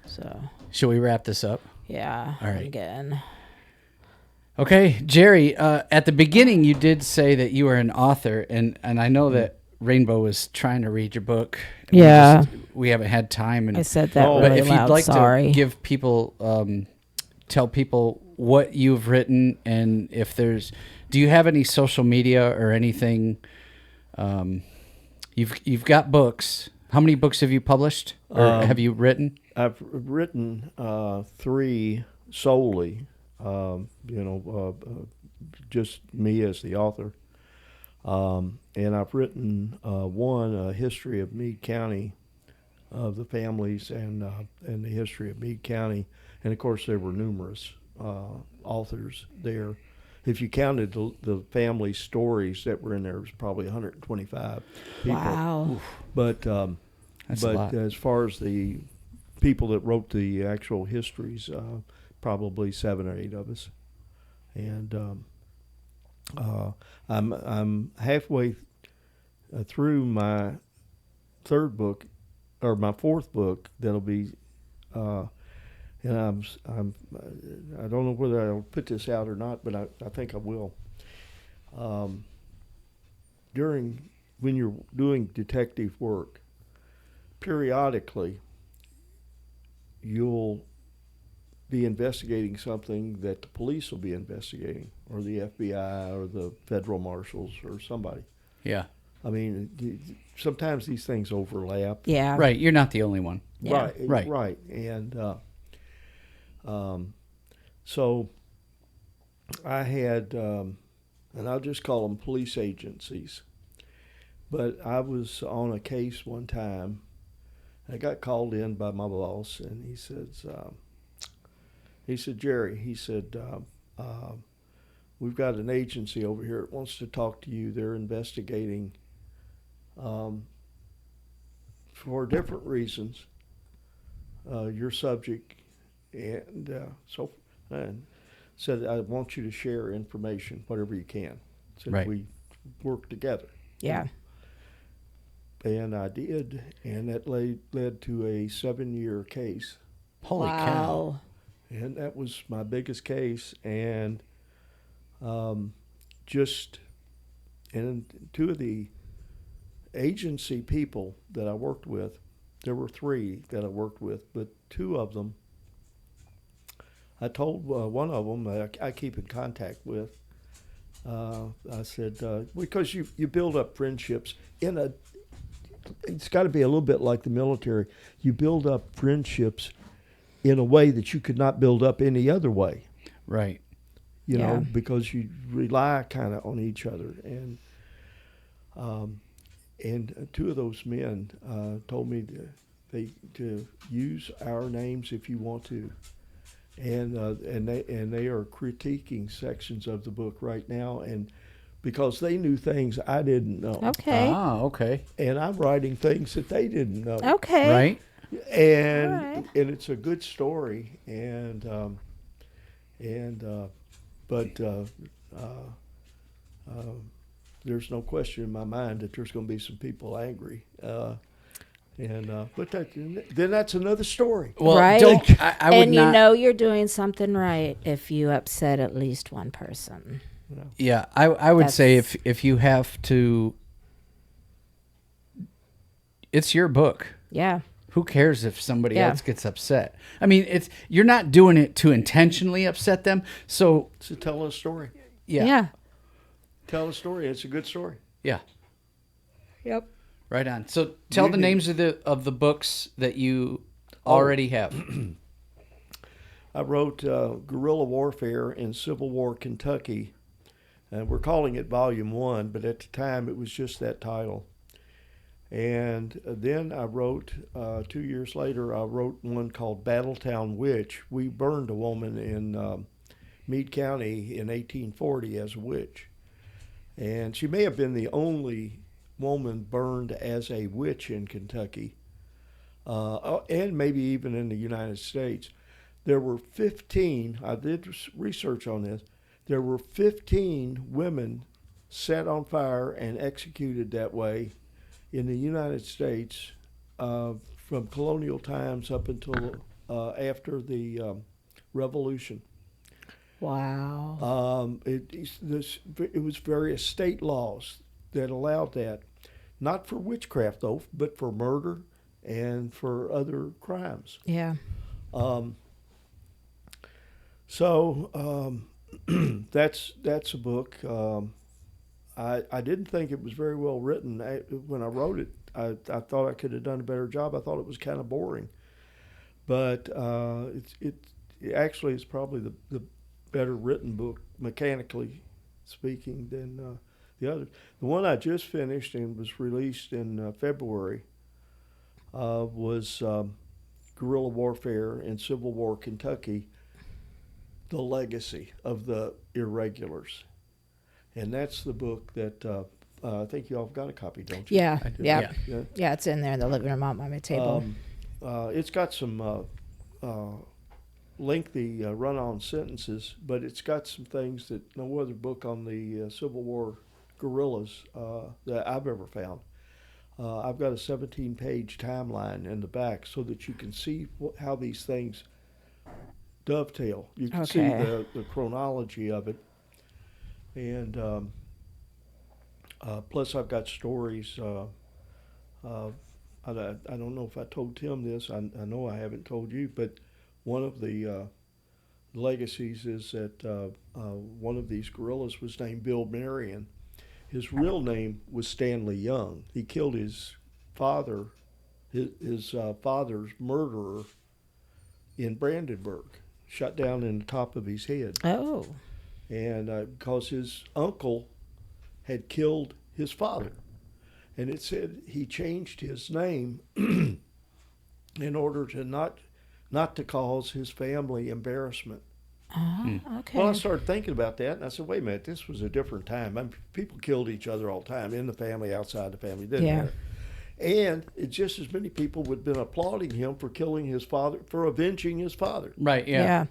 C: So,
B: Shall we wrap this up?
C: yeah.
B: All right.
C: Again.
B: Okay, Jerry, at the beginning you did say that you were an author, and I know that Rainbow was trying to read your book.
C: Yeah.
B: We haven't had time. And
C: I said that
B: but
C: really
B: if
C: loud.
B: you'd like
C: Sorry.
B: to give people, tell people what you've written, and if there's, do you have any social media or anything? You've got books. How many books have you published or have you written?
D: I've written 3 solely. Just me as the author. And I've written one, a history of Meade County, of the families and the history of Meade County. And of course, there were numerous authors there. If you counted the family stories that were in there, it was probably 125 people.
C: Wow.
D: But
B: That's a lot.
D: as far as the people that wrote the actual histories, probably 7 or 8 of us. And I'm halfway through my 3rd book, or my 4th book. That'll be, and I don't know whether I'll put this out or not, but I think I will. When you're doing detective work, periodically you'll be investigating something that the police will be investigating, or the FBI, or the federal marshals, or somebody.
B: Yeah.
D: I mean, sometimes these things overlap.
C: Yeah.
B: Right. You're not the only one.
C: Yeah.
D: Right. And so I had, and I'll just call them police agencies, but I was on a case one time. I got called in by my boss, and he said, Jerry, he said, we've got an agency over here that wants to talk to you. They're investigating for different reasons your subject, and said, I want you to share information, whatever you can, since
B: Right.
D: we work together.
C: Yeah.
D: And I did, and that led to a 7-year case.
B: Holy cow.
C: Wow.
D: And that was my biggest case. And and two of the agency people that I worked with, there were 3 that I worked with, but 2 of them, I told one of them that I keep in contact with. I said, because you build up friendships it's got to be a little bit like the military. You build up friendships in a way that you could not build up any other way.
B: Right.
D: You
C: Yeah.
D: know, because you rely kind of on each other. And 2 of those men told me to use our names if you want to. And they are critiquing sections of the book right now, and because they knew things I didn't know.
C: Okay.
B: Ah, okay.
D: And I'm writing things that they didn't know.
C: Okay.
B: Right.
D: And
C: All right.
D: and it's a good story, but there's no question in my mind that there's going to be some people angry. But then that's another story.
B: Well,
C: Right.
B: I would
C: And
B: not.
C: you know you're doing something right if you upset at least one person.
D: You know.
B: Yeah, I would say
C: That's-
B: if you have to, it's your book.
C: Yeah.
B: Who cares if somebody
C: Yeah.
B: else gets upset? I mean, you're not doing it to intentionally upset them. So
D: So tell a story.
B: yeah,
C: Yeah.
D: Tell a story. It's a good story.
B: yeah,
C: Yep.
B: right on. So tell the names of the books that you already have.
D: I wrote Guerrilla Warfare in Civil War Kentucky, and we're calling it Volume 1, but at the time it was just that title. And then I wrote, 2 years later, I wrote one called Battletown Witch. We burned a woman in Meade County in 1840 as a witch. And she may have been the only woman burned as a witch in Kentucky, and maybe even in the United States. There were 15, I did research on this, there were 15 women set on fire and executed that way in the United States from colonial times up until after the Revolution.
C: Wow.
D: It was various state laws that allowed that, not for witchcraft though, but for murder and for other crimes.
C: Yeah.
D: So that's a book. I didn't think it was very well written. When I wrote it, I thought I could have done a better job. I thought it was kind of boring, but it actually is probably the better written book, mechanically speaking, than the other. The one I just finished and was released in February was Guerrilla Warfare in Civil War Kentucky, The Legacy of the Irregulars. And that's the book that I think you all have got a copy, don't you?
C: Yeah. Yeah.
D: Yeah.
C: Yeah. It's in there in the living room on my table.
D: It's got some lengthy run-on sentences, but it's got some things that no other book on the Civil War guerrillas that I've ever found. I've got a 17-page timeline in the back so that you can see how these things dovetail. You can see
C: Okay.
D: the chronology of it. And plus I've got stories. I don't know if I told Tim this. I know I haven't told you, but one of the legacies is that one of these guerrillas was named Bill Marion. His real name was Stanley Young. He killed his father, his father's murderer in Brandenburg, shot down in the top of his head.
C: Oh.
D: and because his uncle had killed his father, and it said he changed his name in order to not to cause his family embarrassment.
C: Okay.
D: Well, I started thinking about that, and I said, wait a minute, this was a different time. People killed each other all the time, in the family, outside the family, didn't
C: Yeah.
D: matter. And it's just as many people would have been applauding him for killing his father, for avenging his father.
B: Right. Yeah.
C: Yeah.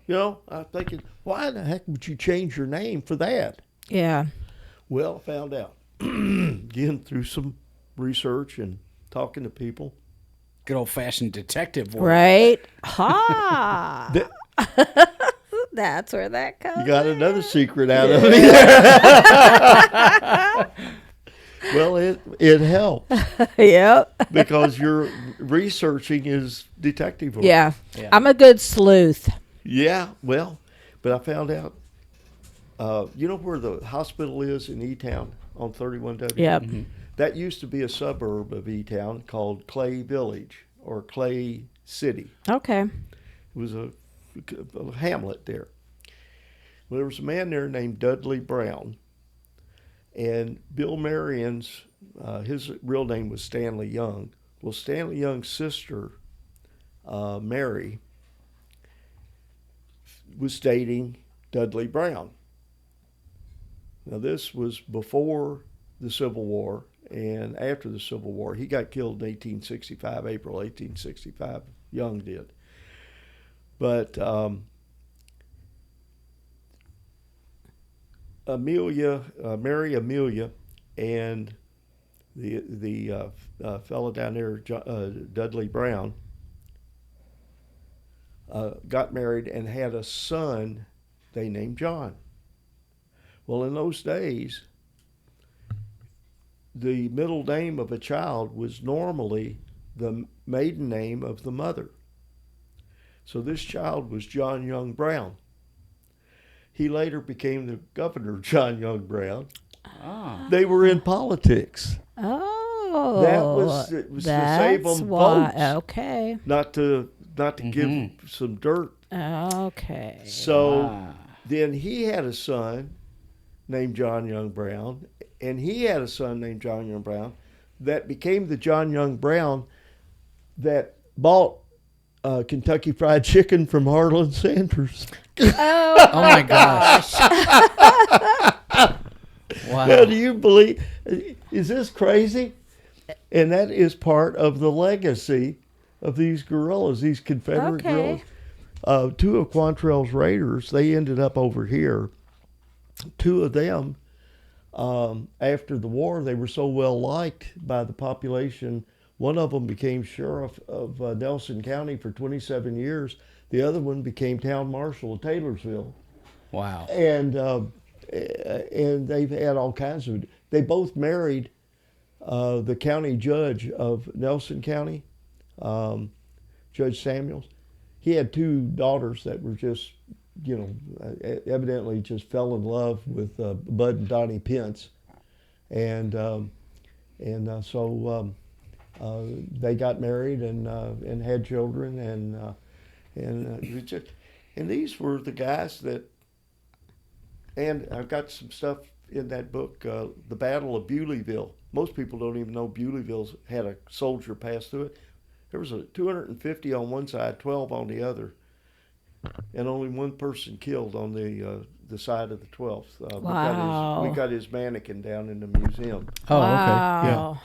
D: You know, I'm thinking, why in the heck would you change your name for that?
C: Yeah.
D: Well, I found out, again, through some research and talking to people.
B: Good old fashioned detective work.
C: Right. Ha.
D: that
C: That's where that comes.
D: You got another secret out of me. Well, it helps
C: Yep.
D: because you're researching his detective work.
C: Yeah.
B: Yeah.
C: I'm a good sleuth.
D: Yeah, well, but I found out, you know where the hospital is in E-Town on 31W?
C: Yep.
D: That used to be a suburb of E-Town called Clay Village or Clay City.
C: Okay.
D: It was a hamlet there. Well, there was a man there named Dudley Brown, and Bill Marion's, his real name was Stanley Young. Well, Stanley Young's sister, Mary, was dating Dudley Brown. Now, this was before the Civil War and after the Civil War. He got killed in 1865, April 1865. Young did. But Mary Amelia, and the fellow down there, Dudley Brown, got married and had a son they named John. Well, in those days, the middle name of a child was normally the maiden name of the mother. So this child was John Young Brown. He later became the governor, John Young Brown.
B: Ah.
D: They were in politics.
C: Oh.
D: It was to save them votes,
C: Okay.
D: not to give some dirt.
C: Okay.
D: So then he had a son named John Young Brown, and he had a son named John Young Brown that became the John Young Brown that bought Kentucky Fried Chicken from Harlan Sanders.
C: Oh,
B: Oh my gosh.
D: Now,
B: Wow.
D: do you believe? Is this crazy? And that is part of the legacy of these guerrillas, these Confederate
C: Okay.
D: guerrillas. Two of Quantrell's raiders, they ended up over here. Two of them, after the war, they were so well liked by the population. One of them became sheriff of Nelson County for 27 years. The other one became town marshal of Taylorsville.
B: Wow.
D: And they've had all kinds of. They both married the county judge of Nelson County, Judge Samuels. He had two daughters that were just, evidently just fell in love with Bud and Donnie Pence, and so they got married and had children, and these were the guys that. And I've got some stuff in that book, The Battle of Bewleyville. Most people don't even know Bewleyville had a soldier pass through it. There was 250 on one side, 12 on the other, and only one person killed on the side of the 12th.
C: Wow.
D: We got his mannequin down in the museum.
B: Oh,
C: wow.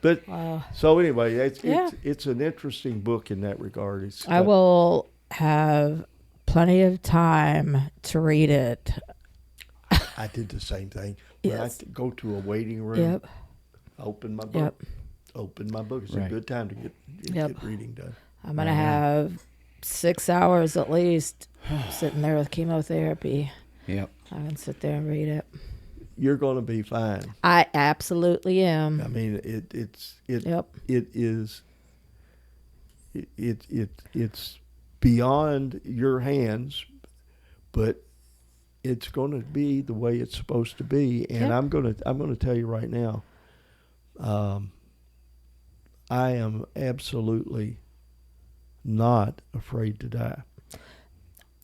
D: But
C: Wow.
D: so anyway,
C: Yeah.
D: it's an interesting book in that regard. It's
C: I will have plenty of time to read it.
D: I did the same thing. When
C: Yes.
D: I go to a waiting room,
C: Yep.
D: open my book.
C: Yep.
D: Open my book. It's
B: Right.
D: a good time to get
C: Yep.
D: reading done.
C: I'm going to have 6 hours at least sitting there with chemotherapy.
B: Yep.
C: I can sit there and read it.
D: You're going to be fine.
C: I absolutely am.
D: I mean, it's beyond your hands, but it's going to be the way it's supposed to be. And
C: Yep.
D: I'm going to tell you right now, I am absolutely not afraid to die.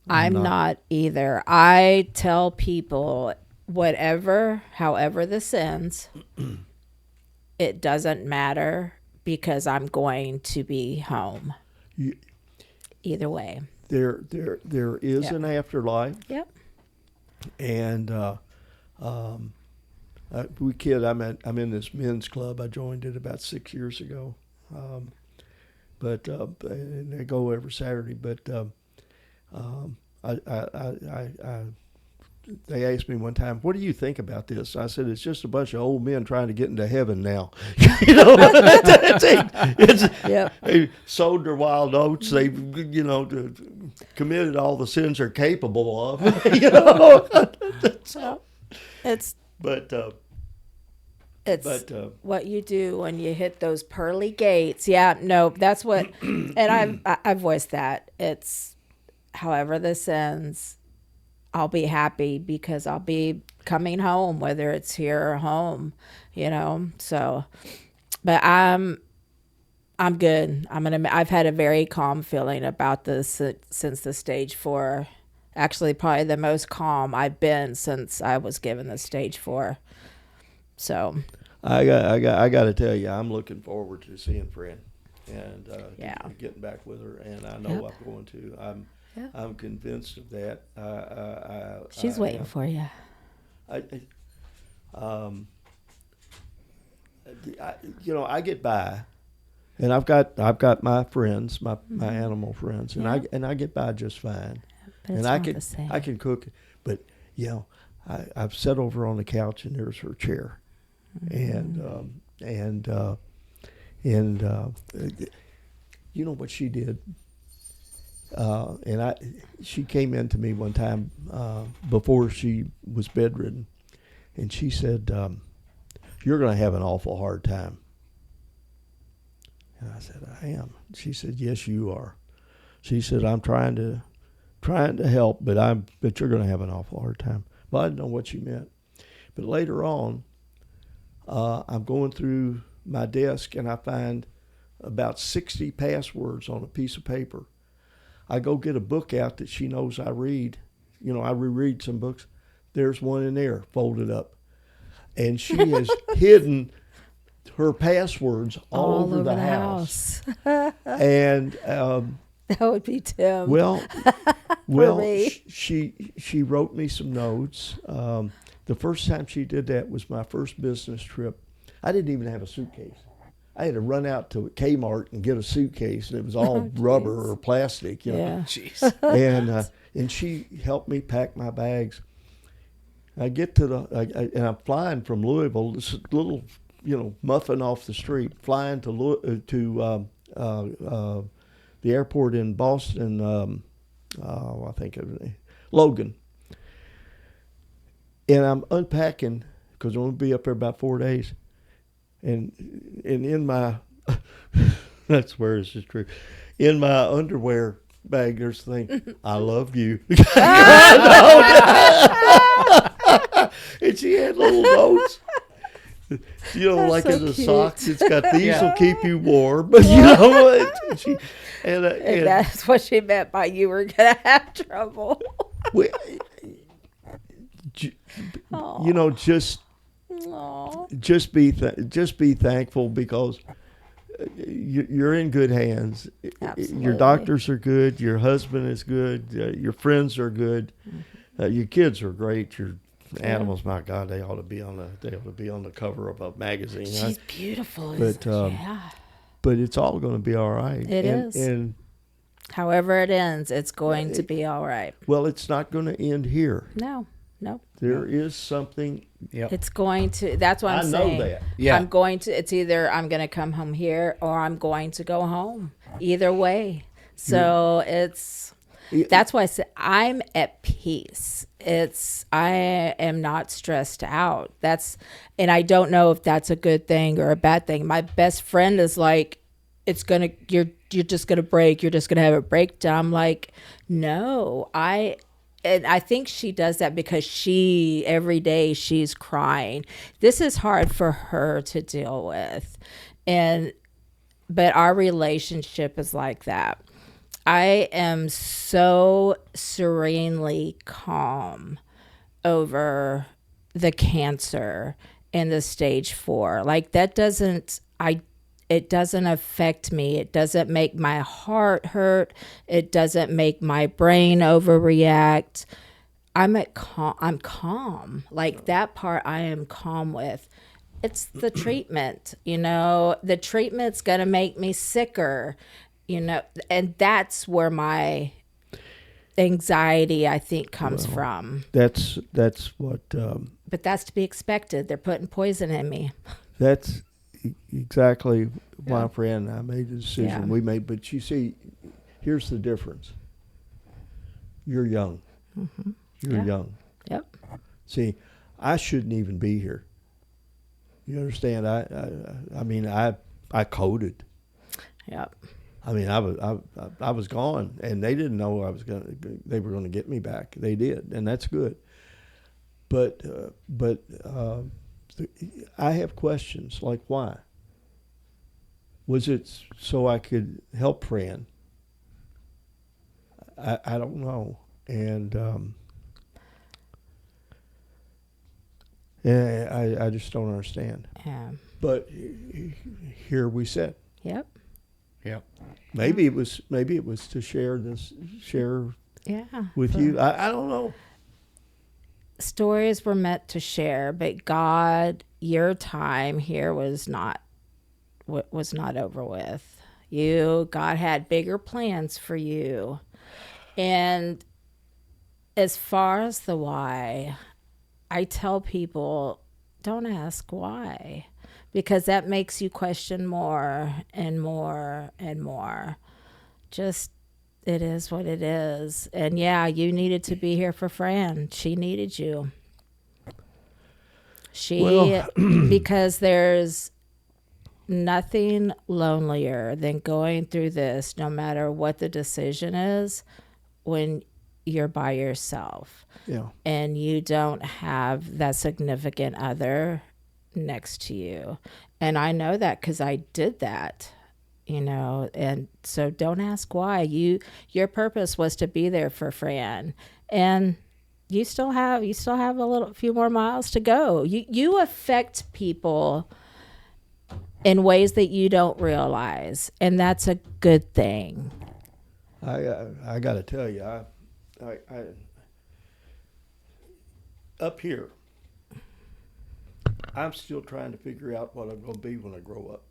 C: I'm not either. I tell people however this ends, it doesn't matter because I'm going to be home. Either way.
D: There is an afterlife.
C: Yep.
D: And we kid. I'm in this men's club. I joined it about 6 years ago, but and I go every Saturday. But they asked me one time, "What do you think about this?" I said, "It's just a bunch of old men trying to get into heaven now." They sowed their wild oats. They committed all the sins they're capable of.
C: It's what you do when you hit those pearly gates. Yeah, no, that's what, and I've voiced that. It's however this ends, I'll be happy because I'll be coming home, whether it's here or home, So, but I'm good. I've had a very calm feeling about this since the stage 4. Actually, probably the most calm I've been since I was given the stage 4. So,
D: I got to tell you, I'm looking forward to seeing Fran and getting back with her, and I know I'm going to. I'm convinced of that.
C: She's waiting for you.
D: I get by, and I've got my friends, my animal friends, and I get by just fine.
C: But
D: and
C: I
D: can cook, but I've sat over on the couch and there's her chair, and you know what she did. She came in to me one time before she was bedridden, and she said, "You're going to have an awful hard time." And I said, "I am." She said, "Yes, you are." She said, "I'm trying to help, but you're going to have an awful hard time." Well, I didn't know what she meant, but later on, I'm going through my desk and I find about 60 passwords on a piece of paper. I go get a book out that she knows I read. I reread some books. There's one in there folded up. And she has hidden her passwords all over the house. And
C: that would be Tim.
D: Well, she wrote me some notes. The first time she did that was my first business trip. I didn't even have a suitcase. I had to run out to Kmart and get a suitcase, and it was all rubber or plastic.
C: Yeah.
B: Jeez.
D: And she helped me pack my bags. I get to and I'm flying from Louisville, this little, muffin off the street, flying to the airport in Boston. I think of it, Logan. And I'm unpacking because I'm going to be up there about 4 days. And in my, that's where it's just true. In my underwear bag, there's the thing, "I love you." And she had little notes, like
C: so
D: in the
C: cute.
D: socks. It's got, "These will keep you warm." But and
C: that's what she meant by you were going to have trouble.
D: Just be thankful because you're in good hands.
C: Absolutely.
D: Your doctors are good. Your husband is good. Your friends are good. Your kids are great. Your animals, my God, they ought to be on the cover of a magazine.
C: She's beautiful,
D: but it's all going to be all right.
C: It is. And however it ends, it's going to be all right.
D: Well, it's not going to end here.
C: No.
D: There is something.
B: Yep.
C: It's going to. That's what I'm saying.
D: I know that.
B: Yeah.
C: It's either I'm going to come home here or I'm going to go home. Either way. So that's why I said I'm at peace. I am not stressed out. And I don't know if that's a good thing or a bad thing. My best friend is like, you're just gonna break. You're just gonna have a breakdown. I'm like, no, And I think she does that because every day she's crying. This is hard for her to deal with. But our relationship is like that. I am so serenely calm over the cancer and the stage 4. Like that it doesn't affect me. It doesn't make my heart hurt. It doesn't make my brain overreact. I'm calm. Like that part I am calm with. It's the treatment, the treatment's going to make me sicker, and that's where my anxiety, I think, comes from.
D: That's what.
C: But that's to be expected. They're putting poison in me.
D: That's exactly my friend. I made the decision we made. But you see, here's the difference. You're young.
C: Mm-hmm.
D: You're young.
C: Yep.
D: See, I shouldn't even be here. You understand? I mean, I coded.
C: Yep.
D: I mean, I was gone, and they didn't know they were gonna get me back. They did, and that's good. But I have questions like why. Was it so I could help Fran? I don't know, and I just don't understand.
C: Yeah.
D: But here we sit.
C: Yep.
B: Yep.
D: Maybe it was to share with you. I don't know.
C: Stories were meant to share, but God, your time here was not over with. God had bigger plans for you. And as far as the why, I tell people, don't ask why, because that makes you question more and more and more. Just, it is what it is. And yeah, you needed to be here for Fran. She needed you. Because there's nothing lonelier than going through this, no matter what the decision is, when you're by yourself.
D: Yeah.
C: And you don't have that significant other next to you. And I know that because I did that, and so don't ask why. Your purpose was to be there for Fran, and you still have a few more miles to go. You affect people in ways that you don't realize, and that's a good thing.
D: I got to tell you, I up here, I'm still trying to figure out what I'm going to be when I grow up.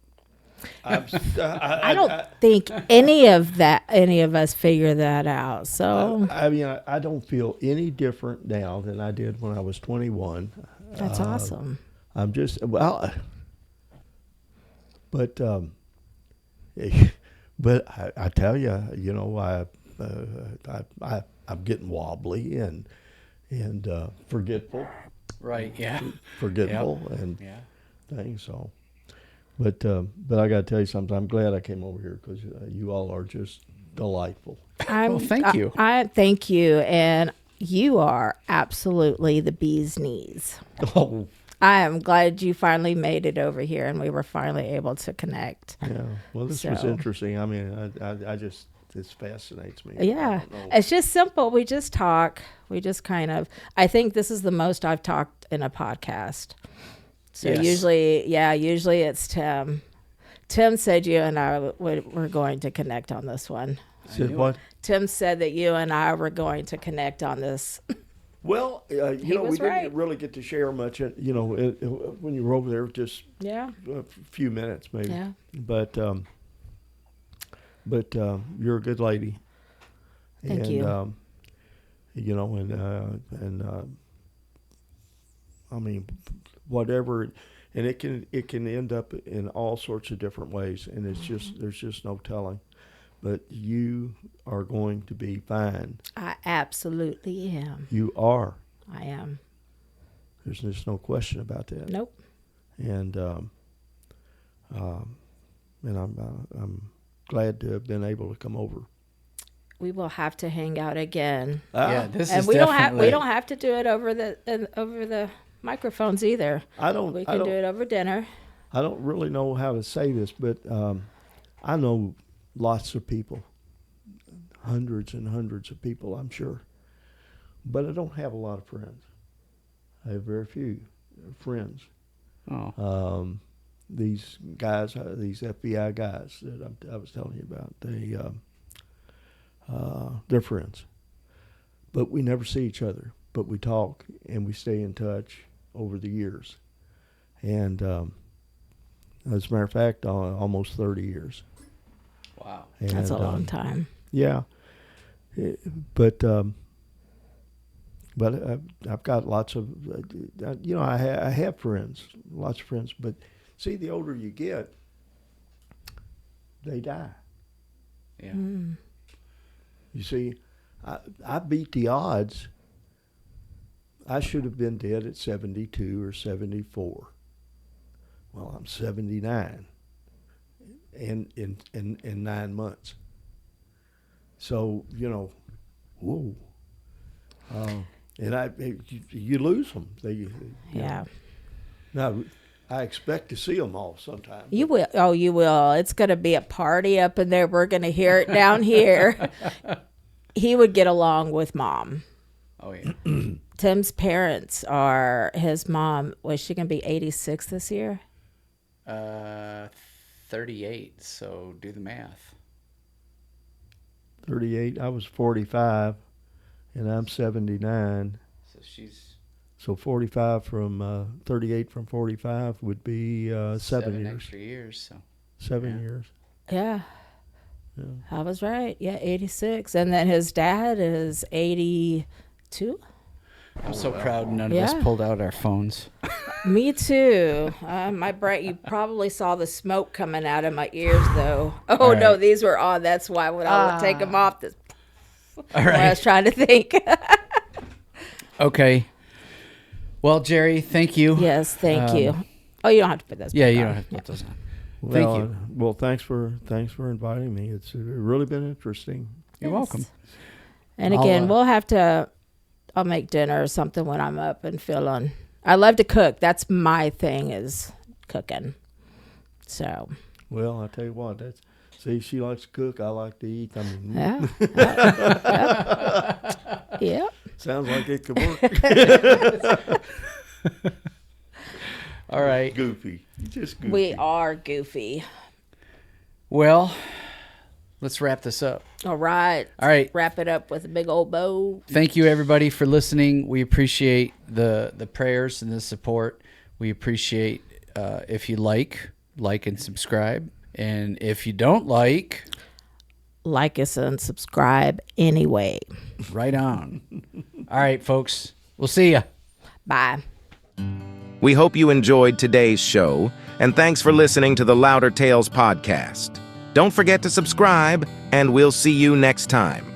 C: I don't think any of us figure that out. So
D: I mean, I don't feel any different now than I did when I was 21.
C: That's awesome.
D: I'm just but I tell you, I'm getting wobbly and forgetful.
B: Right. Yeah.
D: Forgetful and things. So, but I got to tell you something. I'm glad I came over here because you all are just delightful.
B: Well, thank you.
C: I thank you, and you are absolutely the bee's knees.
D: Oh.
C: I am glad you finally made it over here, and we were finally able to connect.
D: Yeah. Well, this was interesting. I mean, I just. This fascinates me.
C: Yeah. It's just simple. We just talk. We just kind of, I think this is the most I've talked in a podcast. So usually it's Tim. Tim said you and I were going to connect on this one.
D: Said what?
C: Tim said that you and I were going to connect on this.
D: Well, we didn't really get to share much, when you were over there, just a few minutes maybe.
C: Yeah.
D: But you're a good lady.
C: Thank you.
D: I mean, whatever, and it can end up in all sorts of different ways, and there's just no telling. But you are going to be fine.
C: I absolutely am.
D: You are.
C: I am.
D: There's just no question about that.
C: Nope.
D: And I'm glad to have been able to come over.
C: We will have to hang out again.
B: This
C: and
B: is
C: we
B: definitely.
C: don't have to do it over the microphones either. We can do it over dinner.
D: I don't really know how to say this, but I know lots of people hundreds and hundreds of people, I'm sure. But I don't have a lot of friends. I have very few friends.
B: Oh.
D: These guys, these FBI guys that I was telling you about, they're friends. But we never see each other. But we talk and we stay in touch over the years. And as a matter of fact, almost 30 years.
B: Wow.
D: And,
C: That's a long time.
D: Yeah. But I've got lots of, I have friends, lots of friends. But see, the older you get, they die.
B: Yeah.
C: Mm.
D: You see, I beat the odds. I should have been dead at 72 or 74. Well, I'm 79 in 9 months. So, whoa. And you lose them.
C: Yeah.
D: Now, I expect to see them all sometime.
C: You will. Oh, you will. It's going to be a party up in there. We're going to hear it down here. He would get along with Mom.
B: Oh, yeah.
C: Tim's parents his mom, was she going to be 86 this year?
B: 38, so do the math.
D: 38. I was 45, and I'm 79.
B: So she's
D: So 45 from 38 from 45 would be 7 years.
B: extra years. So
D: 7
B: yeah.
D: years.
C: Yeah.
D: Yeah.
C: I was right. Yeah, 86. And then his dad is 82.
B: I'm so proud none of us
C: Yeah.
B: pulled out our phones.
C: Me too. My brain. You probably saw the smoke coming out of my ears, though. Oh
B: All
C: no,
B: right.
C: these were on. That's why when I would take them off, this.
B: All
C: I
B: right.
C: was trying to think.
B: Okay. Well, Jerry, thank you.
C: Yes, thank you. Oh, you don't have to put those.
B: Yeah,
C: back
B: you
C: on.
B: don't have to put those on.
D: Well,
B: Thank you.
D: Well, thanks for inviting me. It's really been interesting.
B: You're
C: Yes.
B: welcome.
C: And
B: I'll,
C: again, I'll make dinner or something when I'm up and feeling. I love to cook. That's my thing, is cooking. So.
D: Well, I tell you what, see, she likes to cook. I like to eat. I mean,
C: Yeah. Yeah.
D: sounds like it could work.
B: All right.
D: Goofy. Just goofy.
C: We are goofy.
B: Well, let's wrap this up.
C: All right.
B: All right.
C: Wrap it up with a big old bow.
B: Thank you, everybody, for listening. We appreciate the prayers and the support. We appreciate if you like and subscribe. And if you don't like
C: us and subscribe anyway.
B: right on. All right, folks. We'll see ya.
C: Bye.
A: We hope you enjoyed today's show, and thanks for listening to the Louder Tales podcast. Don't forget to subscribe, and we'll see you next time.